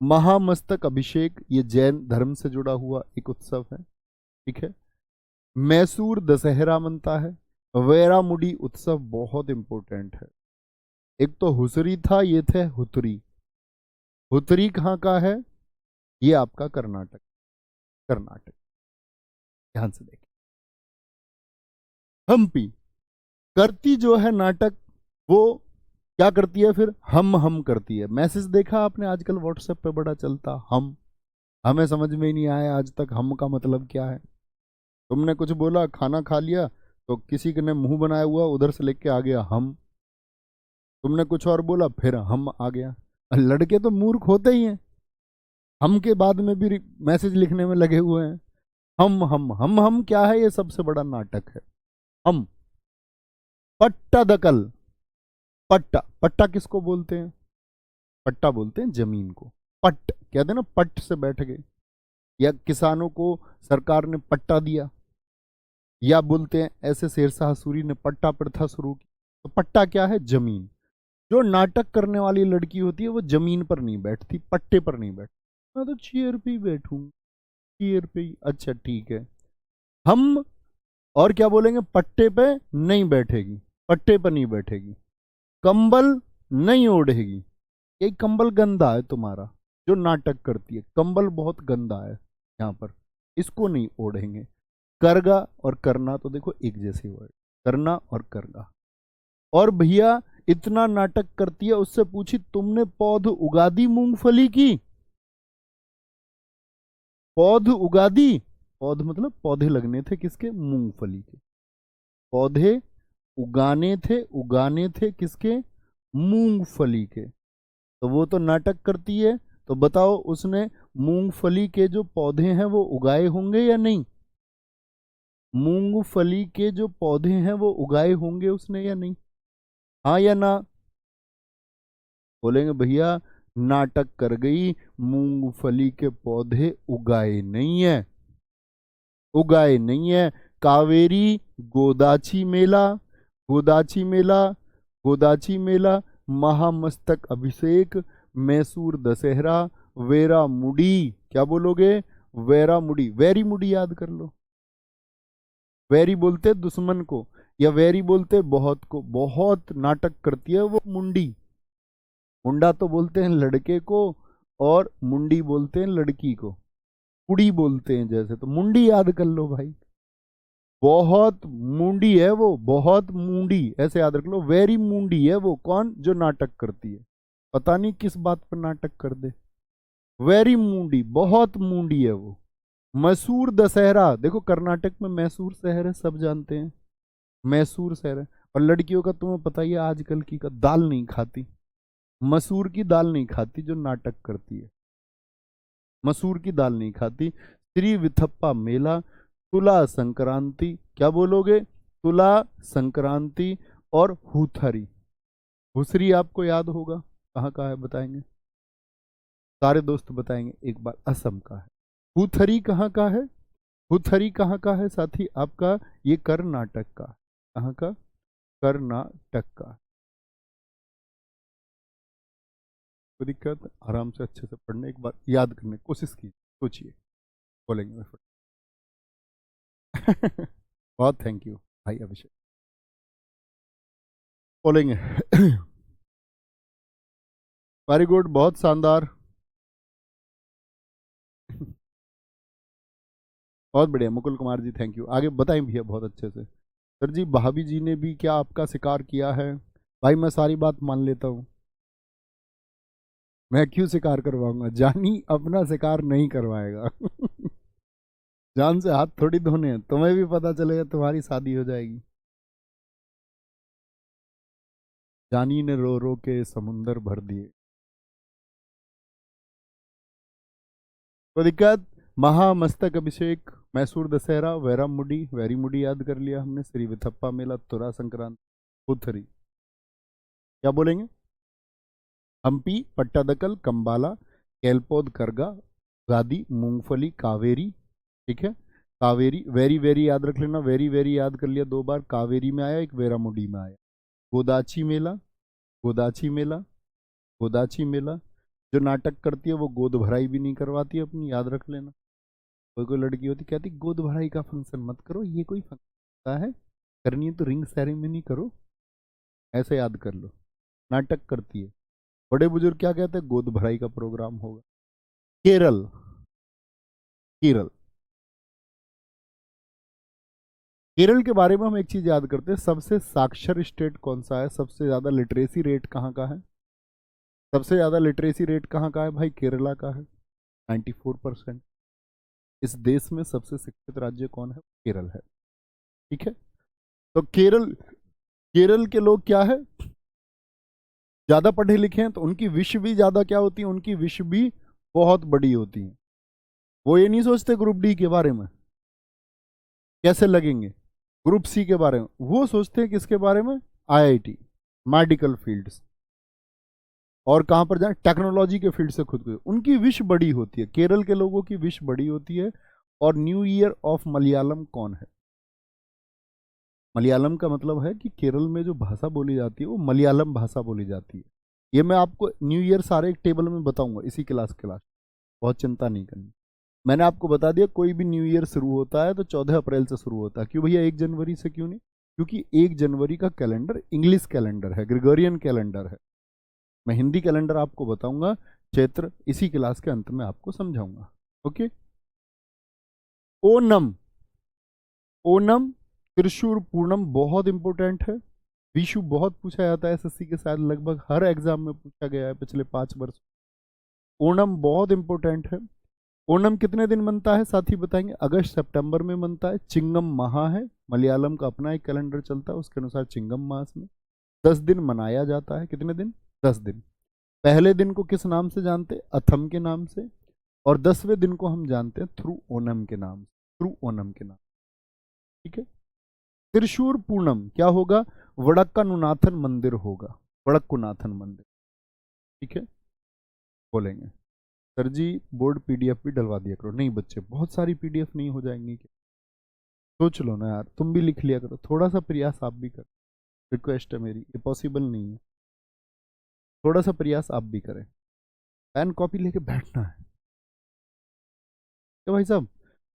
महामस्तक अभिषेक, ये जैन धर्म से जुड़ा हुआ एक उत्सव है, ठीक है। मैसूर दशहरा मनता है। वैरामुडी उत्सव बहुत इंपॉर्टेंट है। एक तो हुसरी था, ये थे हुतरी। हुतरी कहाँ का है? ये आपका कर्नाटक। कर्नाटक, ध्यान से देखिए। हम्पी, करती जो है नाटक, वो क्या करती है फिर? हम करती है। मैसेज देखा आपने आजकल व्हाट्सएप पे बड़ा चलता, हम। हमें समझ में ही नहीं आया आज तक हम का मतलब क्या है। तुमने कुछ बोला, खाना खा लिया, तो किसी ने मुंह बनाया हुआ उधर से लेके आ गया हम। तुमने कुछ और बोला, फिर हम आ गया। लड़के तो मूर्ख होते ही हैं, हम के बाद में भी मैसेज लिखने में लगे हुए हैं। हम क्या है? ये सबसे बड़ा नाटक है। हम। पट्टा दकल। पट्टा, पट्टा किसको बोलते हैं? पट्टा बोलते हैं जमीन को। पट्ट कहते हैं ना, पट्ट से बैठ गए, या किसानों को सरकार ने पट्टा दिया, या बोलते हैं ऐसे शेरशाह सूरी ने पट्टा प्रथा शुरू की। तो पट्टा क्या है? जमीन। जो नाटक करने वाली लड़की होती है वो जमीन पर नहीं बैठती, पट्टे पर नहीं बैठती। मैं तो चेयर पे ही बैठूं, चेयर पे ही। अच्छा ठीक है। हम और क्या बोलेंगे? पट्टे पे नहीं बैठेगी, पट्टे पर नहीं बैठेगी। कंबल नहीं ओढ़ेगी, ये कंबल गंदा है तुम्हारा। जो नाटक करती है, कंबल बहुत गंदा है यहाँ पर, इसको नहीं ओढ़ेंगे। करगा और करना तो देखो एक जैसे वर्ड, करना और करगा। और भैया इतना नाटक करती है, उससे पूछी तुमने पौध उगा दी मूंगफली की? पौध उगा दी, पौध मतलब पौधे लगने थे किसके? मूंगफली के। पौधे उगाने थे किसके? मूंगफली के। तो वो तो नाटक करती है, तो बताओ उसने मूंगफली के जो पौधे हैं वो उगाए होंगे या नहीं? मूंगफली के जो पौधे हैं वो उगाए होंगे उसने या नहीं? हाँ या ना? बोलेंगे भैया नाटक कर गई, मूंगफली के पौधे उगाए नहीं है, उगाए नहीं है। कावेरी गोदाची मेला, गोदाची मेला, गोदाची मेला, महामस्तक अभिषेक, मैसूर दशहरा, वेरा मुडी। क्या बोलोगे? वेरा मुडी। वेरी मुडी याद कर लो। वेरी बोलते दुश्मन को, या वेरी बोलते बहुत को। बहुत नाटक करती है वो मुंडी। मुंडा तो बोलते हैं लड़के को, और मुंडी बोलते हैं लड़की को। कुड़ी बोलते हैं जैसे, तो मुंडी याद कर लो भाई। बहुत मुंडी है वो, बहुत मुंडी, ऐसे याद रख लो। वेरी मुंडी है वो। कौन? जो नाटक करती है। पता नहीं किस बात पर नाटक कर दे। वेरी मुंडी, बहुत मुंडी है वो। मैसूर दशहरा, देखो कर्नाटक में मैसूर शहर है, सब जानते हैं, मैसूर शहर है। और लड़कियों का तुम्हें पता ही है, आजकल की का दाल नहीं खाती, मसूर की दाल नहीं खाती जो नाटक करती है, मसूर की दाल नहीं खाती। श्री विथप्पा मेला, तुला संक्रांति। क्या बोलोगे? तुला संक्रांति। और हुथरी। हुसरी आपको याद होगा, कहाँ का है बताएंगे? सारे दोस्त बताएंगे एक बार। असम का है। हुथरी कहाँ का है? हुथरी कहाँ का है साथी आपका? ये कर्नाटक का। कहाँ का? कर्नाटक का। कोई दिक्कत? आराम से अच्छे से पढ़ने, एक बार याद करने की कोशिश कीजिए, सोचिए, बोलेंगे मैं बहुत थैंक यू भाई अभिषेक। बोलेंगे वेरी गुड, बहुत शानदार। बहुत बढ़िया मुकुल कुमार जी, थैंक यू। आगे बताएं भैया बहुत अच्छे से। सर जी भाभी जी ने भी क्या आपका शिकार किया है? भाई मैं सारी बात मान लेता हूँ, मैं क्यों शिकार करवाऊंगा? जानी अपना शिकार नहीं करवाएगा। जान से हाथ थोड़ी धोने हैं, तुम्हें भी पता चलेगा तुम्हारी शादी हो जाएगी। जानी ने रो रो के समुंदर भर दिए। कोई दिक्कत? महामस्तक अभिषेक, मैसूर दशहरा, वैरा मुडी, वेरी मुडी याद कर लिया हमने, श्री विथप्पा मेला, तुरा संक्रांत, पुथरी। क्या बोलेंगे? हम्पी, पट्टादकल, कंबाला, केलपोद करगा, गादी, मूंगफली, कावेरी। ठीक है, कावेरी, वेरी वेरी याद रख लेना, वेरी वेरी याद कर लिया 2 बार, कावेरी में आया, एक वेरामुडी में आया। गोदाची मेला, गोदाची मेला, गोदाची मेला। जो नाटक करती है वो गोद भराई भी नहीं करवाती अपनी, याद रख लेना। कोई कोई लड़की होती कहती गोद भराई का फंक्शन मत करो, ये कोई फंक्शन होता है, करनी है तो रिंग सेरेमनी करो, ऐसे याद कर लो। नाटक करती है। बड़े बुजुर्ग क्या कहते हैं? गोद भराई का प्रोग्राम होगा। केरल, केरल, केरल के बारे में हम एक चीज याद करते हैं, सबसे साक्षर स्टेट कौन सा है? सबसे ज्यादा लिटरेसी रेट कहाँ का है? सबसे ज्यादा लिटरेसी रेट कहाँ का है भाई? केरला का है, 94%। इस देश में सबसे शिक्षित राज्य कौन है? केरल है। ठीक है, तो केरल, केरल के लोग क्या है, ज्यादा पढ़े लिखे हैं, तो उनकी विश भी ज्यादा क्या होती है? उनकी विश भी बहुत बड़ी होती है। वो ये नहीं सोचते ग्रुप डी के बारे में कैसे लगेंगे, ग्रुप सी के बारे में, वो सोचते हैं किसके बारे में? आईआईटी, मेडिकल फील्ड्स, और कहां पर जाए? टेक्नोलॉजी के फील्ड से खुद को, उनकी विश बड़ी होती है, केरल के लोगों की विश बड़ी होती है। और न्यू ईयर ऑफ मलयालम कौन है? मलयालम का मतलब है कि केरल में जो भाषा बोली जाती है वो मलयालम भाषा बोली जाती है। ये मैं आपको न्यू ईयर सारे एक टेबल में बताऊंगा इसी क्लास, बहुत चिंता नहीं करनी। मैंने आपको बता दिया कोई भी न्यू ईयर शुरू होता है तो 14 अप्रैल से शुरू होता है। क्यों भैया 1 जनवरी से क्यों नहीं? क्योंकि 1 जनवरी का कैलेंडर इंग्लिश कैलेंडर है, ग्रेगोरियन कैलेंडर है। मैं हिंदी कैलेंडर आपको बताऊंगा, चैत्र इसी क्लास के अंत में आपको समझाऊंगा। ओके। ओनम, ओनम, त्रिशूर पूर्णम बहुत इंपॉर्टेंट है। विशु बहुत पूछा जाता है एसएससी के, साथ लगभग हर एग्जाम में पूछा गया है पिछले 5 वर्ष। ओणम बहुत इंपॉर्टेंट है। ओणम कितने दिन मनता है साथी बताएंगे? अगस्त सितंबर में मनता है। चिंगम माह है, मलयालम का अपना एक कैलेंडर चलता है, उसके अनुसार चिंगम मास में 10 दिन मनाया जाता है। कितने दिन? 10 दिन। पहले दिन को किस नाम से जानते? अथम के नाम से। और 10वें दिन को हम जानते हैं थ्रू ओनम के नाम से, थ्रू ओनम के नाम। ठीक है। त्रिशूर पूर्णम क्या होगा? वड़क्कनाथन मंदिर होगा, वड़क्कनाथन मंदिर। ठीक है, बोलेंगे सर जी बोर्ड पीडीएफ भी डलवा दिया करो। नहीं बच्चे, बहुत सारी पीडीएफ नहीं हो जाएंगी क्या? सोच लो ना यार, तुम भी लिख लिया करो, थोड़ा सा प्रयास आप भी करो, रिक्वेस्ट है मेरी, ये पॉसिबल नहीं है। थोड़ा सा प्रयास आप भी करें, पेन कॉपी लेके बैठना है। तो भाई साहब,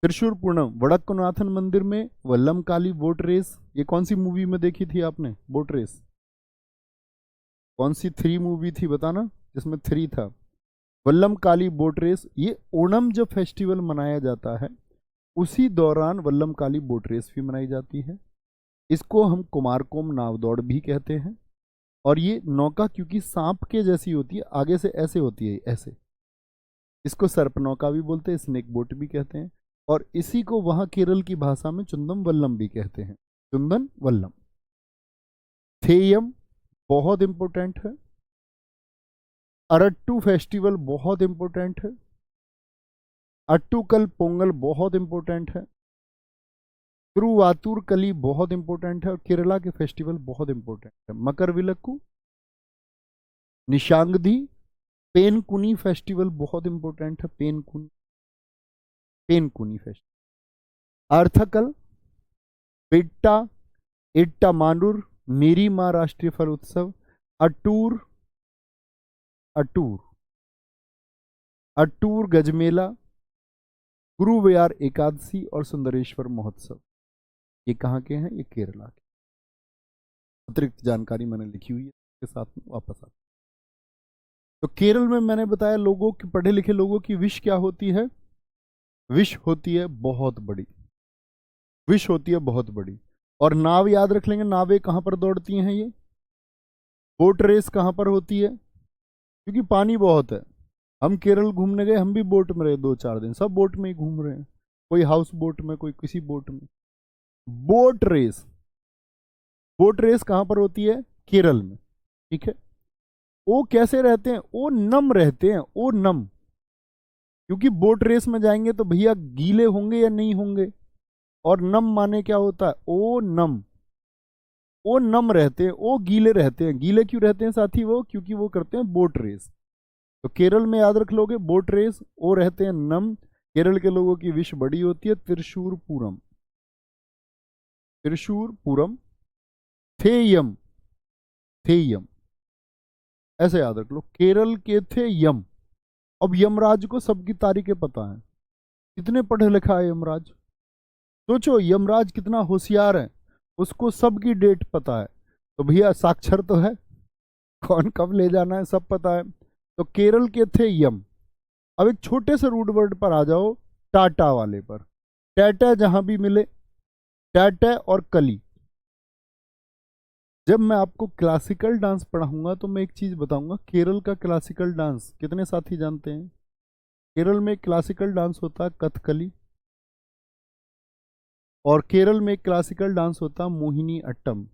त्रिशूर पूर्णम, वड़क्कनाथन मंदिर में वल्लम काली बोट रेस, ये कौन सी मूवी में देखी थी आपने बोट रेस? कौन सी 3 मूवी थी बताना जिसमें 3 था? वल्लम काली बोट रेस। ये ओणम जब फेस्टिवल मनाया जाता है उसी दौरान वल्लम काली बोट रेस भी मनाई जाती है। इसको हम कुमारकोम नाव दौड़ भी कहते हैं। और ये नौका क्योंकि सांप के जैसी होती है, आगे से ऐसे होती है, ऐसे, इसको सर्प नौका भी बोलते हैं, स्नेक बोट भी कहते हैं। और इसी को वहां केरल की भाषा में चुंदम वल्लम भी कहते हैं, चुंदन वल्लम। थेयम बहुत इंपॉर्टेंट है। अरट्टू फेस्टिवल बहुत इंपॉर्टेंट है। अट्टूकल पोंगल बहुत इंपॉर्टेंट है। तिरुवातूर कली बहुत इंपॉर्टेंट है। और केरला के फेस्टिवल बहुत इंपॉर्टेंट है, मकर विलक्कू, निशांगदी, पेनकुनी फेस्टिवल बहुत इंपॉर्टेंट है, पेनकुनी, पेनकुनी फेस्टिवल। अर्थकल, पिट्टा, इट्टा मांडूर, मेरी माँ राष्ट्रीय फल उत्सव, अटूर, अटूर, अटूर गजमेला, गुरुव्यार एकादशी और सुंदरेश्वर महोत्सव। ये कहाँ के हैं? ये केरला के। अतिरिक्त जानकारी मैंने लिखी हुई है इसके साथ में, वापस आते। तो केरल में मैंने बताया लोगों की, पढ़े लिखे लोगों की विश क्या होती है? विश होती है बहुत बड़ी, विश होती है बहुत बड़ी। और नाव याद रख लेंगे, नावें कहां पर दौड़ती हैं? ये बोट रेस कहां पर होती है? क्योंकि पानी बहुत है। हम केरल घूमने गए, हम भी बोट में रहे 2-4 दिन, सब बोट में ही घूम रहे हैं, कोई हाउस बोट में, कोई किसी बोट में। बोट रेस, बोट रेस कहां पर होती है? केरल में। ठीक है। वो कैसे रहते हैं? वो नम रहते हैं, वो नम। क्योंकि बोट रेस में जाएंगे तो भैया गीले होंगे या नहीं होंगे? और नम माने क्या होता है? ओ नम। वो नम रहते हैं, वो गीले रहते हैं। गीले क्यों रहते हैं साथी? वो क्योंकि वो करते हैं बोट रेस। तो केरल में याद रख लोगे, बोट रेस, वो रहते हैं नम। केरल के लोगों की विश बड़ी होती है, त्रिशूर पूरम, त्रिशूर पूरम, थेयम, थेयम, ऐसे याद रख लो। केरल के थे यम। अब यमराज को सबकी तारीखें पता है, कितने पढ़े लिखा है यमराज। सोचो यमराज कितना होशियार है, उसको सबकी डेट पता है। तो भैया साक्षर तो है, कौन कब ले जाना है सब पता है। तो केरल के थे यम। अब एक छोटे से रूट वर्ड पर आ जाओ, टाटा वाले पर। टाटा जहां भी मिले, टाटा और कली। जब मैं आपको क्लासिकल डांस पढ़ाऊंगा तो मैं एक चीज बताऊंगा, केरल का क्लासिकल डांस कितने साथी जानते हैं? केरल में क्लासिकल डांस होता है कथकली, और केरल में क्लासिकल डांस होता है मोहिनी अट्टम।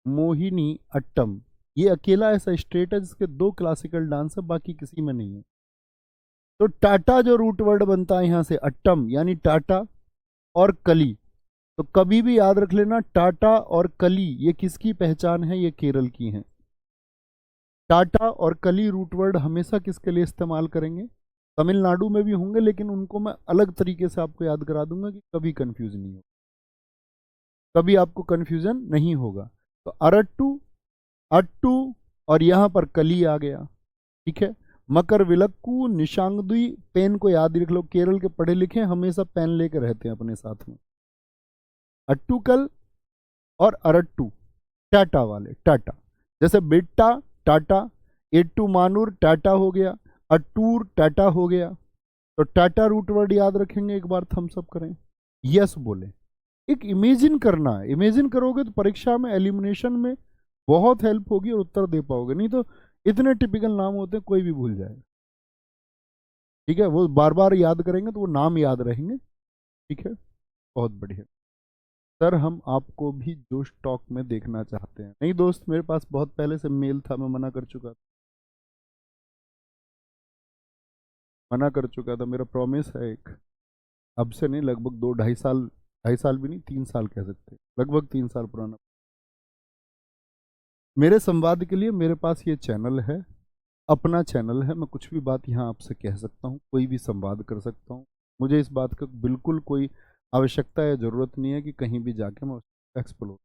मोहिनी अट्टम, ये अकेला ऐसा स्टेट है जिसके 2 क्लासिकल डांस है, बाकी किसी में नहीं है। तो टाटा जो रूट वर्ड बनता है यहां से, अट्टम यानी टाटा और कली। तो कभी भी याद रख लेना, टाटा और कली ये किसकी पहचान है? ये केरल की है। टाटा और कली रूट वर्ड हमेशा किसके लिए इस्तेमाल करेंगे? तमिलनाडु में भी होंगे, लेकिन उनको मैं अलग तरीके से आपको याद करा दूंगा कि कभी कंफ्यूज नहीं हो, कभी आपको कंफ्यूजन नहीं होगा। तो अरट्टू, अट्टू, और यहां पर कली आ गया। ठीक है। मकर विलक्कू, निशांगदुई, पेन को याद रख लो, केरल के पढ़े लिखे हमेशा पेन लेकर रहते हैं अपने साथ में। अट्टूकल और अरट्टू, टाटा वाले, टाटा। जैसे बेट्टा टाटा, एट्टू मानूर टाटा हो गया, अट्टूर टाटा हो गया। तो टाटा रूट वर्ड याद रखेंगे, एक बार थम्स अप करें, यस बोले। एक इमेजिन करना है, इमेजिन करोगे तो परीक्षा में, एलिमिनेशन में बहुत हेल्प होगी और उत्तर दे पाओगे। नहीं तो इतने टिपिकल नाम होते हैं, कोई भी भूल जाएगा। ठीक है, वो बार बार याद करेंगे तो वो नाम याद रहेंगे। ठीक है, बहुत बढ़िया। सर हम आपको भी जोश टॉक में देखना चाहते हैं। नहीं दोस्त, मेरे पास बहुत पहले से मेल था, मैं मना कर चुका था, मना कर चुका था। मेरा प्रॉमिस है एक, अब से नहीं, लगभग 2-2.5 साल, 2.5 साल भी नहीं, 3 साल कह सकते, लगभग 3 साल पुराना। मेरे संवाद के लिए मेरे पास ये चैनल है, अपना चैनल है। मैं कुछ भी बात यहाँ आपसे कह सकता हूँ, कोई भी संवाद कर सकता हूँ। मुझे इस बात का बिल्कुल कोई आवश्यकता या ज़रूरत नहीं है कि कहीं भी जाके मैं उसको एक्सप्लोर,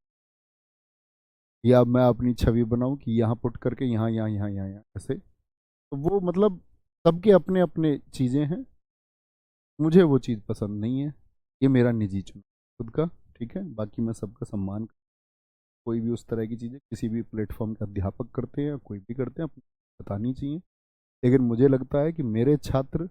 या मैं अपनी छवि बनाऊं कि यहाँ पुट करके यहाँ यहाँ यहाँ यहाँ यहाँ ऐसे। तो वो मतलब सबके अपने अपने चीज़ें हैं, मुझे वो चीज़ पसंद नहीं है, ये मेरा निजी चुनाव खुद का। ठीक है, बाकी मैं सबका सम्मान, कोई भी उस तरह की चीज़ें किसी भी प्लेटफॉर्म के अध्यापक करते हैं या कोई भी करते हैं, अपनी बतानी चाहिए। लेकिन मुझे लगता है कि मेरे छात्र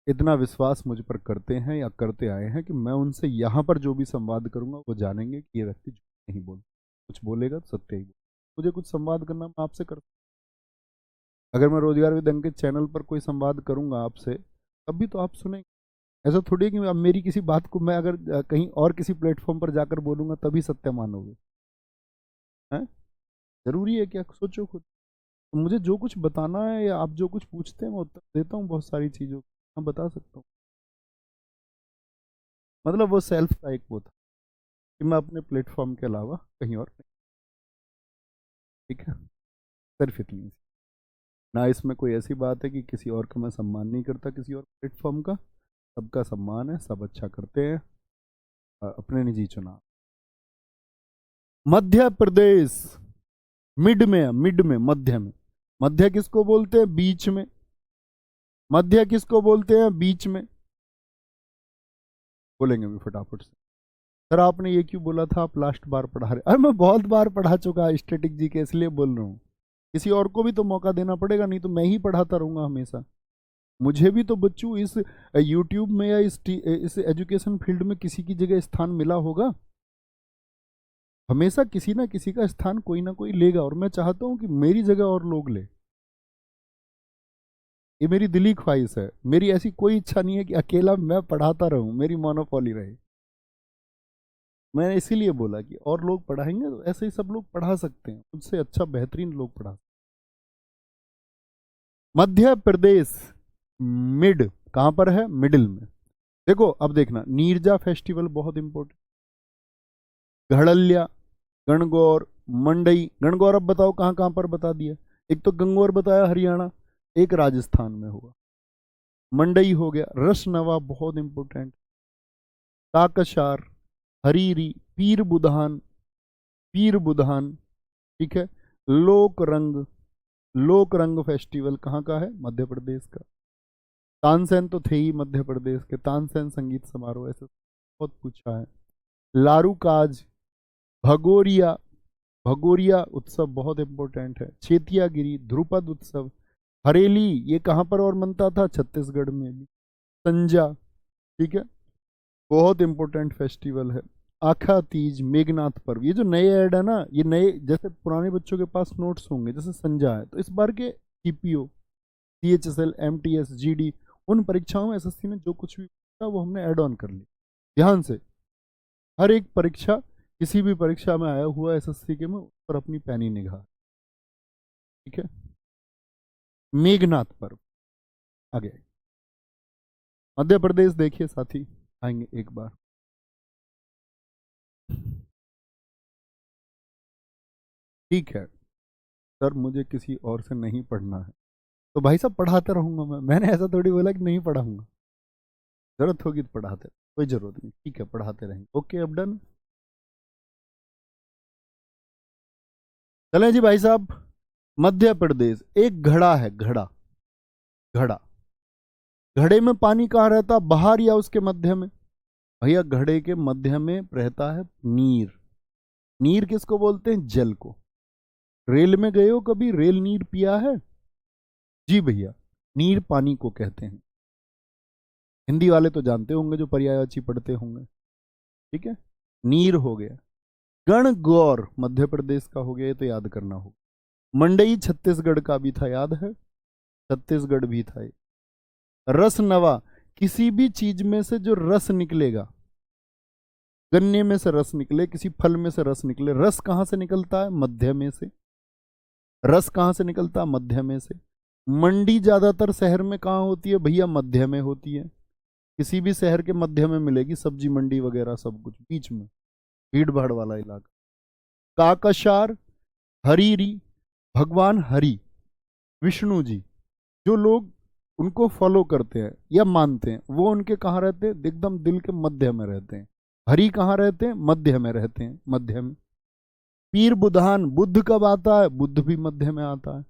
इतना विश्वास मुझ पर करते हैं या करते आए हैं कि मैं उनसे यहाँ पर जो भी संवाद करूँगा वो जानेंगे कि ये व्यक्ति झूठ नहीं बोल, कुछ बोलेगा तो सत्य ही बोल। मुझे कुछ संवाद करना, मैं आपसे कर, अगर मैं रोजगार विद अंकित चैनल पर कोई संवाद करूँगा आपसे, तब भी तो आप सुनेंगे। ऐसा थोड़ी है कि अब मेरी किसी बात को मैं अगर कहीं और किसी प्लेटफॉर्म पर जाकर बोलूँगा तभी सत्य मानोगे? हैं? जरूरी है क्या? सोचो खुद। तो मुझे जो कुछ बताना है या आप जो कुछ पूछते हैं मैं उत्तर देता हूँ, बहुत सारी चीज़ों को मैं बता सकता हूँ। मतलब वो सेल्फ का एक वो था कि मैं अपने प्लेटफॉर्म के अलावा कहीं और नहीं। ठीक है, सिर्फ इतनी सी। ना इसमें कोई ऐसी बात है कि किसी और का मैं सम्मान नहीं करता, किसी और प्लेटफॉर्म का, सबका सम्मान है, सब अच्छा करते हैं, अपने निजी चुनाव। मध्य प्रदेश मिड में है, मिड में, मध्य में। मध्य किसको बोलते हैं? बीच में। मध्य किसको बोलते हैं? बीच में। बोलेंगे भी फटाफट से। सर आपने ये क्यों बोला था, आप लास्ट बार पढ़ा रहे? अरे मैं बहुत बार पढ़ा चुका स्टैटिक जी के, इसलिए बोल रहा हूँ। किसी और को भी तो मौका देना पड़ेगा, नहीं तो मैं ही पढ़ाता रहूंगा हमेशा। मुझे भी तो बच्चों इस यूट्यूब में या इस एजुकेशन फील्ड में किसी की जगह स्थान मिला होगा। हमेशा किसी ना किसी का स्थान कोई ना कोई लेगा, और मैं चाहता हूं कि मेरी जगह और लोग ले। ये मेरी दिली ख्वाहिश है, मेरी ऐसी कोई इच्छा नहीं है कि अकेला मैं पढ़ाता रहूं, मेरी मोनोपोली रहे। मैंने इसीलिए बोला कि और लोग पढ़ाएंगे तो ऐसे ही सब लोग पढ़ा सकते हैं, उससे अच्छा बेहतरीन लोग पढ़ा सकते। मध्य प्रदेश मिड कहां पर है? मिडिल में। देखो अब देखना, नीरजा फेस्टिवल बहुत इंपॉर्टेंट, घड़लिया, गणगौर, मंडई। गणगौर अब बताओ कहां कहां पर बता दिया। एक तो गंगौर बताया हरियाणा, एक राजस्थान में होगा। मंडई हो गया, रसनवा बहुत इंपॉर्टेंट, काकशार, हरीरी, पीर बुधान, पीर बुधान, ठीक है। लोक रंग, लोक रंग फेस्टिवल कहाँ का है? मध्य प्रदेश का। तानसेन तो थे ही मध्य प्रदेश के, तानसेन संगीत समारोह, ऐसे बहुत पूछा है। लारूकाज, भगोरिया, भगोरिया उत्सव बहुत इंपॉर्टेंट है। चेतियागिरी, ध्रुपद उत्सव, हरेली, ये कहाँ पर और मनता था? छत्तीसगढ़ में भी। संजा, ठीक है, बहुत इंपॉर्टेंट फेस्टिवल है। आखा तीज, मेघनाथ पर्व, ये जो नए ऐड है ना, ये नए, जैसे पुराने बच्चों के पास नोट्स होंगे, जैसे संजा है, तो इस बार के सीपीओ, सीएचएसएल, एमटीएस, जीडी, उन परीक्षाओं में एसएससी ने जो कुछ भी था वो हमने ऐड ऑन कर लिया। ध्यान से, हर एक परीक्षा, किसी भी परीक्षा में आया हुआ एसएससी के में, उस पर अपनी पैनी निगाह, ठीक है। मेघनाथ पर्व आगे, मध्य प्रदेश देखिए साथी, आएंगे एक बार। ठीक है सर, मुझे किसी और से नहीं पढ़ना है, तो भाई साहब पढ़ाते रहूंगा मैंने ऐसा थोड़ी बोला कि नहीं पढ़ाऊंगा, जरूरत होगी तो पढ़ाते, कोई जरूरत नहीं, ठीक है पढ़ाते रहेंगे। ओके अब डन। चलें जी भाई साहब, मध्य प्रदेश, एक घड़ा है, घड़ा, घड़ा, घड़े में पानी कहाँ रहता? बाहर या उसके मध्य में? भैया घड़े के मध्य में रहता है नीर। नीर किसको बोलते हैं? जल को। रेल में गए हो कभी? रेल नीर पिया है? जी भैया, नीर पानी को कहते हैं। हिंदी वाले तो जानते होंगे जो पर्यायवाची पढ़ते होंगे, ठीक है। नीर हो गया। गणगौर मध्य प्रदेश का हो गया, ये तो याद करना होगा। मंडई छत्तीसगढ़ का भी था, याद है, छत्तीसगढ़ भी था ये। रस नवा, किसी भी चीज में से जो रस निकलेगा, गन्ने में से रस निकले, किसी फल में से रस निकले, रस कहां से निकलता है? मध्य में से। रस कहां से निकलता है? मध्य में से। मंडी ज्यादातर शहर में कहां होती है भैया? मध्य में होती है। किसी भी शहर के मध्य में मिलेगी सब्जी मंडी वगैरह, सब कुछ बीच में, भीड़ भाड़ वाला इलाका। काकशार, हरीरी, भगवान हरि, विष्णु जी, जो लोग उनको फॉलो करते हैं या मानते हैं, वो उनके कहाँ रहते हैं? एकदम दिल के मध्य में रहते हैं। हरि कहाँ रहते हैं? मध्य में रहते हैं, मध्य में। पीर बुधान, बुद्ध कब आता है? बुद्ध भी मध्य में आता है।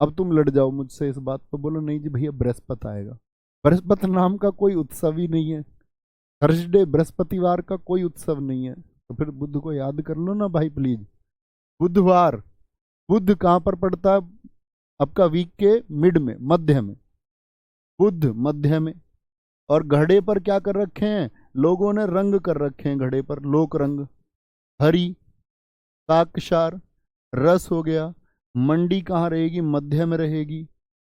अब तुम लड़ जाओ मुझसे इस बात पर, बोलो नहीं जी भैया बृहस्पति आएगा। बृहस्पति नाम का कोई उत्सव ही नहीं है, थर्सडे बृहस्पतिवार का कोई उत्सव नहीं है, तो फिर बुद्ध को याद कर लो ना भाई प्लीज। बुधवार, बुद्ध कहाँ पर पड़ता है? आपका वीक के मिड में, मध्य में, बुद्ध मध्य में। और घड़े पर क्या कर रखे हैं लोगों ने? रंग कर रखे हैं घड़े पर, लोक रंग। हरी, काकशार, रस हो गया। मंडी कहाँ रहेगी? मध्य में रहेगी।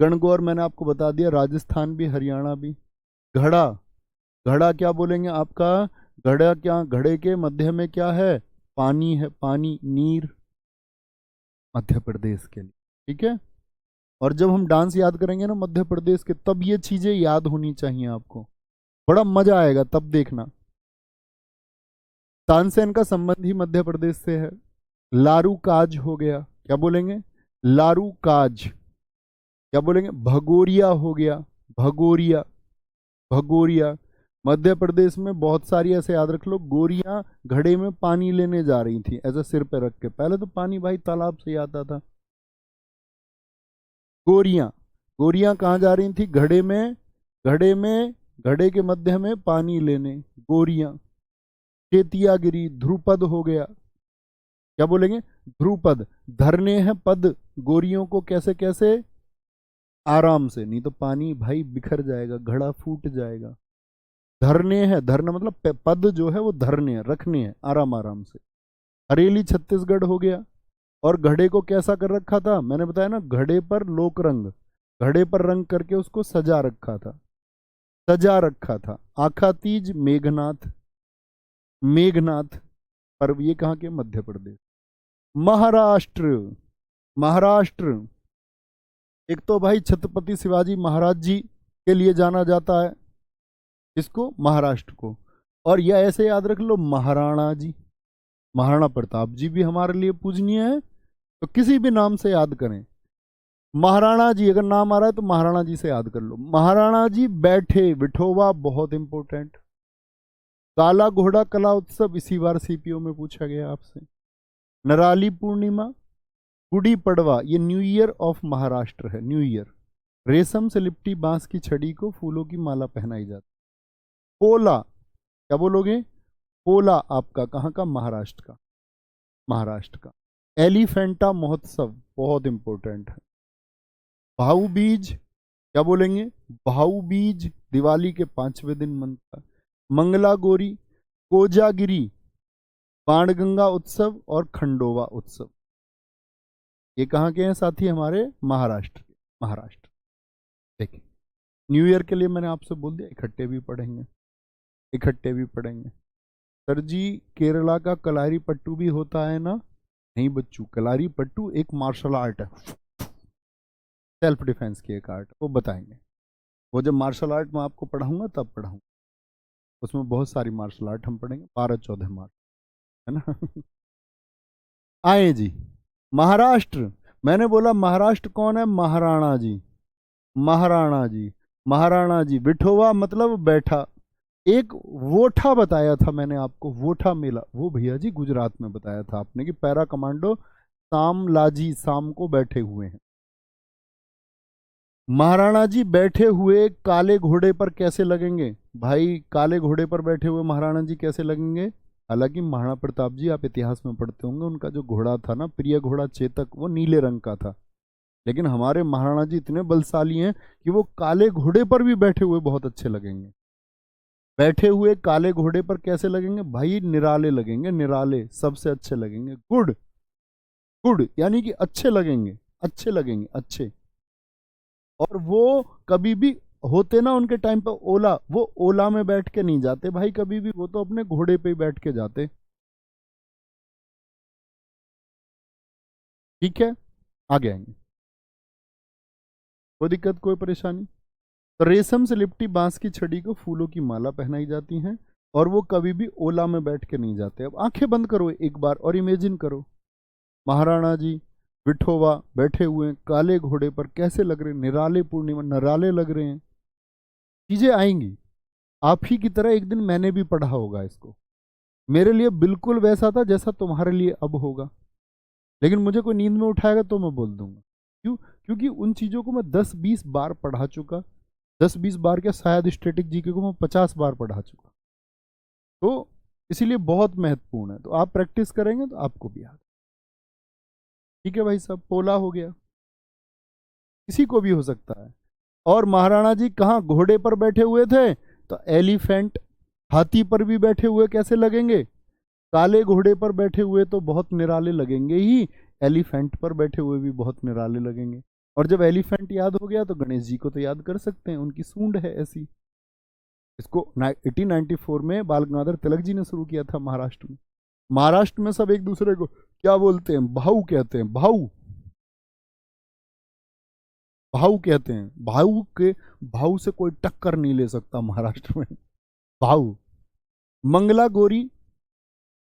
गणगौर मैंने आपको बता दिया, राजस्थान भी, हरियाणा भी। घड़ा, घड़ा क्या बोलेंगे आपका? घड़ा क्या? घड़े के मध्य में क्या है? पानी है, पानी, नीर, मध्य प्रदेश के लिए, ठीक है। और जब हम डांस याद करेंगे ना मध्य प्रदेश के, तब ये चीजें याद होनी चाहिए आपको, बड़ा मजा आएगा तब देखना। तानसेन का संबंध ही मध्य प्रदेश से है। लारू काज हो गया, क्या बोलेंगे? लारू काज, क्या बोलेंगे? भगोरिया हो गया, भगोरिया, भगोरिया। मध्य प्रदेश में बहुत सारी, ऐसे याद रख लो, गोरियां घड़े में पानी लेने जा रही थी, ऐसे सिर पे रख के। पहले तो पानी भाई तालाब से आता था। गोरियां, गोरियां कहाँ जा रही थी? घड़े में, घड़े में घड़े के मध्य में पानी लेने, गोरियां, चेतियागिरी, ध्रुपद हो गया। क्या बोलेंगे? ध्रुपद। धरने हैं पद गोरियों को, कैसे कैसे? आराम से, नहीं तो पानी भाई बिखर जाएगा, घड़ा फूट जाएगा। धरने हैं, धरना मतलब पद जो है वो धरने हैं, रखने हैं आराम आराम से। हरेली छत्तीसगढ़ हो गया। और घड़े को कैसा कर रखा था? मैंने बताया ना, घड़े पर लोक रंग, घड़े पर रंग करके उसको सजा रखा था, सजा रखा था। आखातीज मेघनाथ, मेघनाथ पर्व ये कहाँ के? मध्य प्रदेश। महाराष्ट्र, महाराष्ट्र एक तो भाई छत्रपति शिवाजी महाराज जी के लिए जाना जाता है, इसको महाराष्ट्र को। और यह ऐसे याद रख लो, महाराणा जी, महाराणा प्रताप जी भी हमारे लिए पूजनीय है, तो किसी भी नाम से याद करें। महाराणा जी अगर नाम आ रहा है तो महाराणा जी से याद कर लो। महाराणा जी बैठे, विठोबा बहुत इंपॉर्टेंट। काला घोड़ा कला उत्सव इसी बार सीपीओ में पूछा गया आपसे। नराली पूर्णिमा, गुड़ी पड़वा, ये न्यू ईयर ऑफ महाराष्ट्र है, न्यू ईयर। रेशम से लिपटी बांस की छड़ी को फूलों की माला पहनाई जाती। पोला, क्या बोलोगे? पोला आपका कहाँ का? महाराष्ट्र का, महाराष्ट्र का। एलिफेंटा महोत्सव बहुत इंपॉर्टेंट है। भाऊ बीज, क्या बोलेंगे? भाऊ बीज दिवाली के 5वें दिन मनता है। मंगला गोरी, कोजागिरी, बाणगंगा उत्सव और खंडोवा उत्सव, ये कहाँ के हैं साथी? हमारे महाराष्ट्र के, महाराष्ट्र। देखिए न्यू ईयर के लिए मैंने आपसे बोल दिया इकट्ठे भी पढ़ेंगे, इकट्ठे भी पढ़ेंगे। सर जी केरला का कलारी पट्टू भी होता है ना? नहीं बच्चू, कलारी पट्टू एक मार्शल आर्ट है, सेल्फ डिफेंस की एक आर्ट, वो बताएंगे। वो जब मार्शल आर्ट में आपको पढ़ाऊंगा तब पढ़ाऊंगा, उसमें बहुत सारी मार्शल आर्ट हम पढ़ेंगे, 12-14 मार्च, है ना। आए जी महाराष्ट्र, मैंने बोला महाराष्ट्र कौन है? महाराणा जी, महाराणा जी, महाराणा जी। विठोवा मतलब बैठा। एक वोठा बताया था मैंने आपको, वोठा मेला, वो भैया जी गुजरात में बताया था आपने कि पैरा कमांडो शाम लाजी शाम को बैठे हुए हैं। महाराणा जी बैठे हुए काले घोड़े पर कैसे लगेंगे? भाई काले घोड़े पर बैठे हुए महाराणा जी कैसे लगेंगे? हालांकि महाराणा प्रताप जी आप इतिहास में पढ़ते होंगे, उनका जो घोड़ा था ना, प्रिय घोड़ा चेतक, वो नीले रंग का था। लेकिन हमारे महाराणा जी इतने बलशाली हैं कि वो काले घोड़े पर भी बैठे हुए बहुत अच्छे लगेंगे। बैठे हुए काले घोड़े पर कैसे लगेंगे? भाई निराले लगेंगे, निराले, सबसे अच्छे लगेंगे। गुड, गुड यानी कि अच्छे लगेंगे, अच्छे लगेंगे, अच्छे। और वो कभी भी होते ना उनके टाइम पे ओला, वो ओला में बैठ के नहीं जाते भाई कभी भी, वो तो अपने घोड़े पे ही बैठ के जाते। ठीक है, आगे आएंगे, कोई दिक्कत कोई परेशानी? तो रेशम से लिपटी बांस की छड़ी को फूलों की माला पहनाई जाती हैं, और वो कभी भी ओला में बैठ के नहीं जाते। अब आंखें बंद करो एक बार और इमेजिन करो, महाराणा जी विठोबा बैठे हुए हैं काले घोड़े पर, कैसे लग रहे हैं? निराले, पूर्णिमा निराले लग रहे हैं। चीजें आएंगी। आप ही की तरह एक दिन मैंने भी पढ़ा होगा इसको, मेरे लिए बिल्कुल वैसा था जैसा तुम्हारे लिए अब होगा, लेकिन मुझे कोई नींद में उठाएगा तो मैं बोल दूंगा। क्यों? क्योंकि उन चीज़ों को मैं 10-20 बार पढ़ा चुका, 10-20 बार क्या, शायद स्टैटिक जीके को मैं 50 बार पढ़ा चुका, तो इसीलिए बहुत महत्वपूर्ण है। तो आप प्रैक्टिस करेंगे तो आपको भी याद। ठीक है भाई साहब, पोला हो गया, किसी को भी हो सकता है। और महाराणा जी कहाँ घोड़े पर बैठे हुए थे? तो एलिफेंट, हाथी पर भी बैठे हुए कैसे लगेंगे? काले घोड़े पर बैठे हुए तो बहुत निराले लगेंगे ही, एलिफेंट पर बैठे हुए भी बहुत निराले लगेंगे। और जब एलिफेंट याद हो गया तो गणेश जी को तो याद कर सकते हैं, उनकी सूंड है ऐसी। इसको 1894 में बाल गंगाधर तिलक जी ने शुरू किया था महाराष्ट्र में। महाराष्ट्र में सब एक दूसरे को क्या बोलते हैं? भाऊ कहते हैं, भाऊ, भाऊ कहते हैं। भाऊ के, भाऊ से कोई टक्कर नहीं ले सकता महाराष्ट्र में, भाऊ। मंगला गोरी,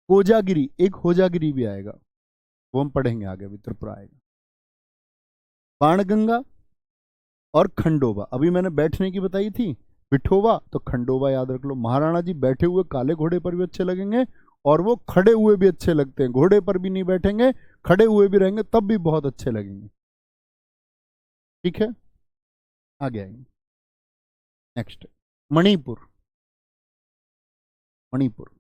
कोजागिरी, एक होजागिरी भी आएगा, वो हम पढ़ेंगे आगे, भी त्रिपुरा आएगा। बाणगंगा और खंडोबा, अभी मैंने बैठने की बताई थी, पिठोबा, तो खंडोबा याद रख लो। महाराणा जी बैठे हुए काले घोड़े पर भी अच्छे लगेंगे, और वो खड़े हुए भी अच्छे लगते हैं, घोड़े पर भी नहीं बैठेंगे, खड़े हुए भी रहेंगे तब भी बहुत अच्छे लगेंगे। ठीक है, आगे आएंगे नेक्स्ट। मणिपुर, मणिपुर।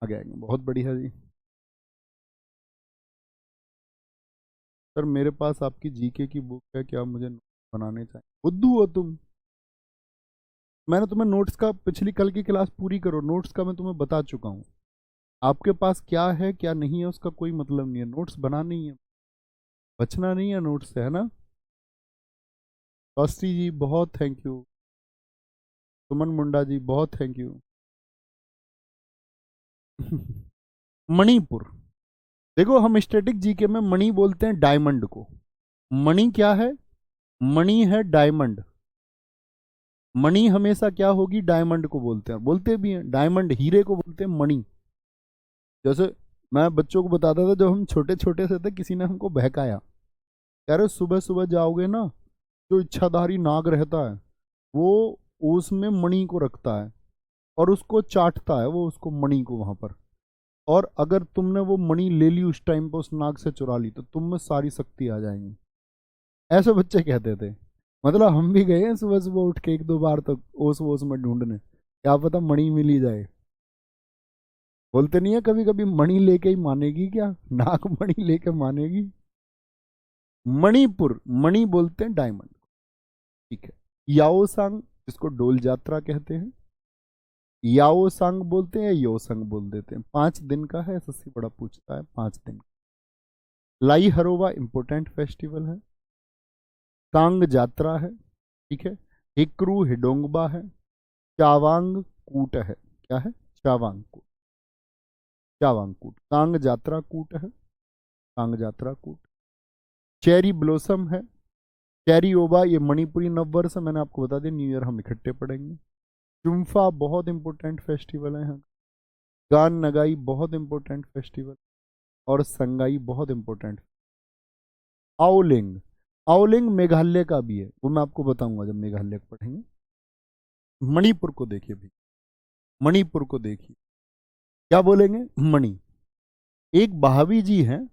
आगे आएंगे, बहुत बढ़िया जी। सर मेरे पास आपकी जीके की बुक है, क्या मुझे नोट्स बनाने चाहिए? बुद्धू हो तुम। मैंने तुम्हें नोट्स का, पिछली कल की क्लास पूरी करो, नोट्स का मैं तुम्हें बता चुका हूँ। आपके पास क्या है क्या नहीं है उसका कोई मतलब नहीं है, नोट्स बनाना ही है, बचना नहीं है नोट्स से, है ना? कौस्ती जी बहुत थैंक यू, सुमन मुंडा जी बहुत थैंक यू। मणिपुर, देखो हम स्टैटिक जीके में मणि बोलते हैं डायमंड को। मणि क्या है? मणि है डायमंड। मणि हमेशा क्या होगी? डायमंड को बोलते हैं, बोलते भी हैं डायमंड, हीरे को बोलते हैं मणि। जैसे मैं बच्चों को बताता था, जब हम छोटे छोटे से थे, किसी ने हमको बहकाया, कह रहे सुबह सुबह जाओगे ना, जो इच्छाधारी नाग रहता है वो उसमें मणि को रखता है और उसको चाटता है, वो उसको मणि को वहां पर, और अगर तुमने वो मणि ले ली उस टाइम पर, उस नाग से चुरा ली, तो तुम में सारी शक्ति आ जाएंगी। ऐसे बच्चे कहते थे। मतलब हम भी गए हैं सुबह सुबह उठ के एक दो बार तक ओस वोस में ढूंढने, क्या पता मणि मिल ही जाए। बोलते नहीं है कभी कभी, मणि लेके ही मानेगी क्या, नाग मणि लेके मानेगी। मणिपुर, मणि बोलते हैं डायमंड, ठीक है। याओसांग, जिसको डोल यात्रा कहते हैं, याओसांग बोलते हैं, योसंग बोल देते हैं। 5 दिन का है, एसएससी बड़ा पूछता है, 5 दिन। लाई हरोवा इंपोर्टेंट फेस्टिवल है। कांग जात्रा है, ठीक है। हिक्रू हिडोंगबा है। चावांग कूट है, क्या है? चावांग कूट, चावांग कूट, कांग जात्रा कूट है, कांग जात्रा कूट। चेरी ब्लोसम है। चेरी ओबा, ये मणिपुरी नववर्ष है, मैंने आपको बता दिया, न्यू ईयर हम इकट्ठे पढ़ेंगे। चुम्फा बहुत इंपॉर्टेंट फेस्टिवल है यहाँ। गान नगाई बहुत इंपॉर्टेंट फेस्टिवल, और संगाई बहुत इंपॉर्टेंट। आओलिंग, आओलिंग मेघालय का भी है, वो मैं आपको बताऊंगा जब मेघालय को पढ़ेंगे। मणिपुर को देखिए भाई, मणिपुर को देखिए, क्या बोलेंगे? मणि। एक भाभी जी हैं,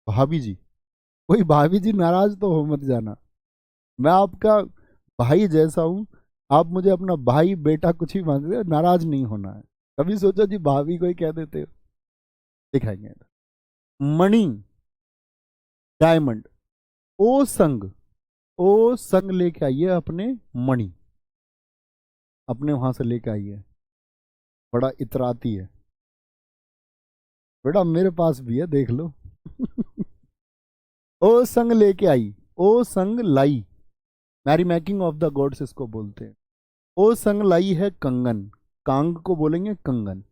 भाभी जी, कोई भाभी जी नाराज तो हो मत जाना, मैं आपका भाई जैसा हूं, आप मुझे अपना भाई बेटा कुछ भी मानते हो, नाराज नहीं होना है। कभी सोचो जी भाभी को ही कह देते हो। दिखाएंगे मणि, डायमंड। ओ संग, ओ संग लेके आइए अपने मणि, अपने वहां से लेके आइए। बड़ा इतराती है बेटा, मेरे पास भी है, देख लो। ओ संग लेके आई, ओ संग लाई, merrymaking of the gods इसको बोलते हैं। ओ संग लाई है कंगन, कांग को बोलेंगे कंगन।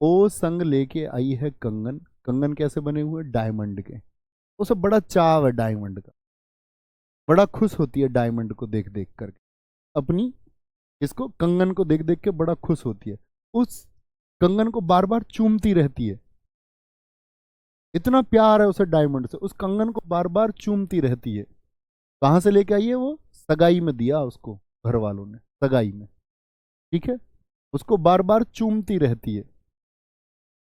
ओ संग लेके आई है कंगन। कंगन कैसे बने हुए? डायमंड के। उसे बड़ा चाव है डायमंड का, बड़ा खुश होती है डायमंड को देख देख करके, अपनी इसको कंगन को देख देख के बड़ा खुश होती है, उस कंगन को बार बार चूमती रहती है। इतना प्यार है उसे डायमंड से, उस कंगन को बार बार चूमती रहती है। कहाँ से लेके आई है वो? सगाई में दिया उसको घर वालों ने, सगाई में, ठीक है। उसको बार बार चूमती रहती है।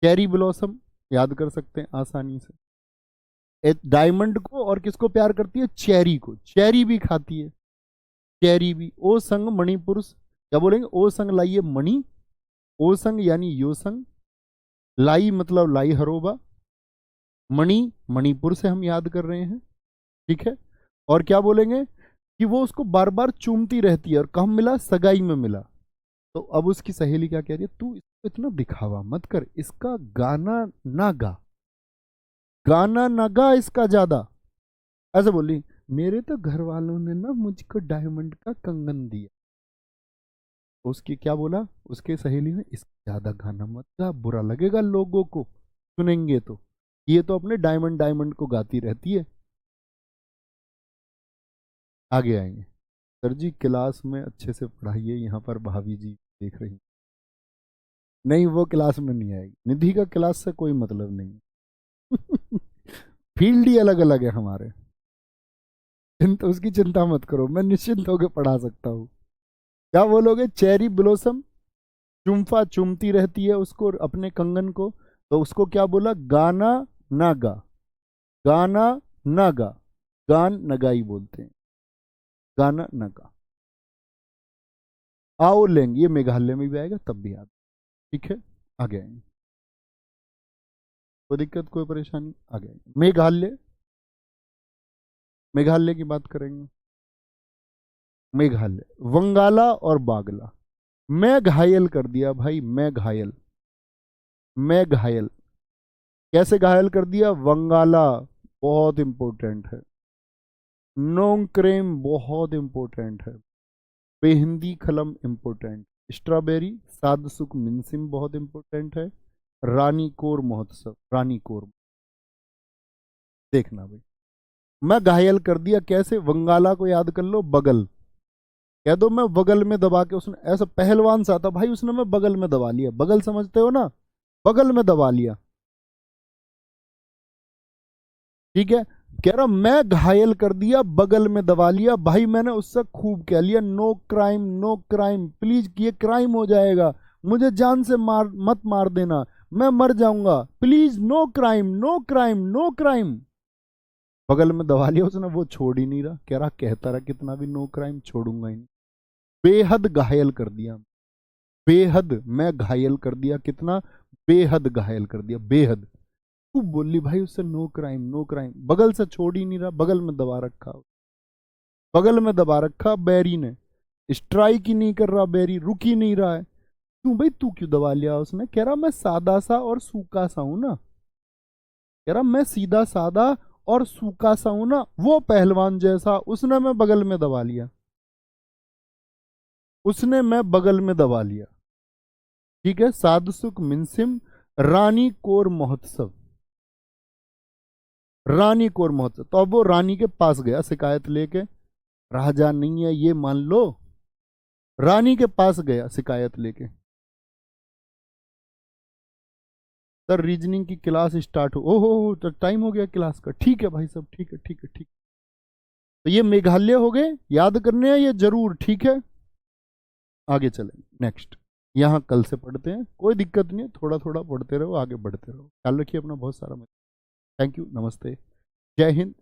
चेरी ब्लॉसम याद कर सकते हैं आसानी से। डायमंड को और किसको प्यार करती है? चेरी को, चेरी भी खाती है, चेरी भी। ओ संग मणिपुरुष, क्या बोलेंगे? ओ संग लाइए मणि, ओ संग यानी यो संग, लाई मतलब लाई हरोबा, मणि मणिपुर से हम याद कर रहे हैं, ठीक है। और क्या बोलेंगे कि वो उसको बार बार चूमती रहती है, और कहाँ मिला? सगाई में मिला। तो अब उसकी सहेली क्या कह रही है? तू इसको इतना दिखावा मत कर, इसका गाना ना गा, गाना ना गा इसका ज्यादा, ऐसे बोली। मेरे तो घर वालों ने ना मुझको डायमंड का कंगन दिया। उसकी क्या बोला उसके सहेली ने? इसका ज्यादा गाना मत गा, बुरा लगेगा लोगों को सुनेंगे तो, ये तो अपने डायमंड डायमंड को गाती रहती है। आगे आएंगे। सर जी क्लास में अच्छे से पढ़ाइए, यहाँ पर भाभी जी देख रही। नहीं वो क्लास में नहीं आएगी, निधि का क्लास से कोई मतलब नहीं। फील्ड ही अलग अलग है हमारे, चिंता उसकी चिंता मत करो, मैं निश्चिंत होकर पढ़ा सकता हूँ। क्या बोलोगे? चेरी ब्लोसम, चुम्फा चूमती रहती है उसको, अपने कंगन को, तो उसको क्या बोला? गाना ना गा, गाना ना गा, गान नगाई बोलते हैं, गाना ना गा। आओ लेंगे, ये मेघालय में भी आएगा तब भी याद, ठीक है। आगे आएंगे, कोई दिक्कत कोई परेशानी, आगे आएंगे। मेघालय, मेघालय की बात करेंगे। मेघालय, वंगाला और बागला। मैं घायल कर दिया भाई, मैं घायल, मैं घायल। कैसे घायल कर दिया? वंगाला बहुत इंपॉर्टेंट है, नोंक्रेम बहुत इंपॉर्टेंट है, बेहिंदी खलम इंपॉर्टेंट, स्ट्रॉबेरी सादसुक मिनसिम बहुत इंपॉर्टेंट है, रानी कोर महोत्सव, रानी कोर। देखना भाई, मैं घायल कर दिया कैसे? वंगाला को याद कर लो, बगल, कह दो मैं बगल में दबा के, उसने ऐसा पहलवान सा था भाई, उसने मैं बगल में दबा लिया, बगल समझते हो ना, बगल में दबा लिया, ठीक है। कह रहा मैं घायल कर दिया, बगल में दबा लिया भाई, मैंने उससे खूब कह लिया no crime, no crime, please, ये क्राइम हो जाएगा, मुझे जान से मार मत मार देना, मैं मर जाऊंगा, please no crime, no crime, no crime. बगल में दबा लिया उसने, वो छोड़ ही नहीं रहा, कह रहा कहता रहा कितना भी नो क्राइम, छोड़ूंगा ही नहीं। बेहद घायल कर दिया, बेहद, मैं घायल कर दिया कितना, बेहद घायल कर दिया, बेहद। खूब बोली भाई उससे नो क्राइम, नो क्राइम, बगल से छोड़ ही नहीं रहा, बगल में दबा रखा, बगल में दबा रखा बैरी ने, स्ट्राइक ही नहीं कर रहा बैरी, रुक ही नहीं रहा है। क्यों भाई, तू क्यों दबा लिया? उसने कह रहा मैं सादा सा और सूखा सा हूं ना, कह रहा मैं सीधा सादा और सूखा सा हूं ना, वो पहलवान जैसा, उसने मैं बगल में दबा लिया, उसने मैं बगल में दबा लिया, ठीक है। सादसुक मिनसिम, रानी कोर महोत्सव, रानी कोर महोत्सव। तो अब वो रानी के पास गया शिकायत लेके, राजा नहीं है ये मान लो, रानी के पास गया शिकायत लेके। सर रीजनिंग की क्लास स्टार्ट हो, ओहो तो टाइम हो गया क्लास का, ठीक है भाई सब, ठीक है ठीक है ठीक। तो ये मेघालय हो गए, याद करने हैं ये जरूर, ठीक है। आगे चलें नेक्स्ट, यहाँ कल से पढ़ते हैं, कोई दिक्कत नहीं है, थोड़ा थोड़ा पढ़ते रहो, आगे बढ़ते रहो, ख्याल रखिए अपना बहुत सारा। थैंक यू, नमस्ते, जय हिंद।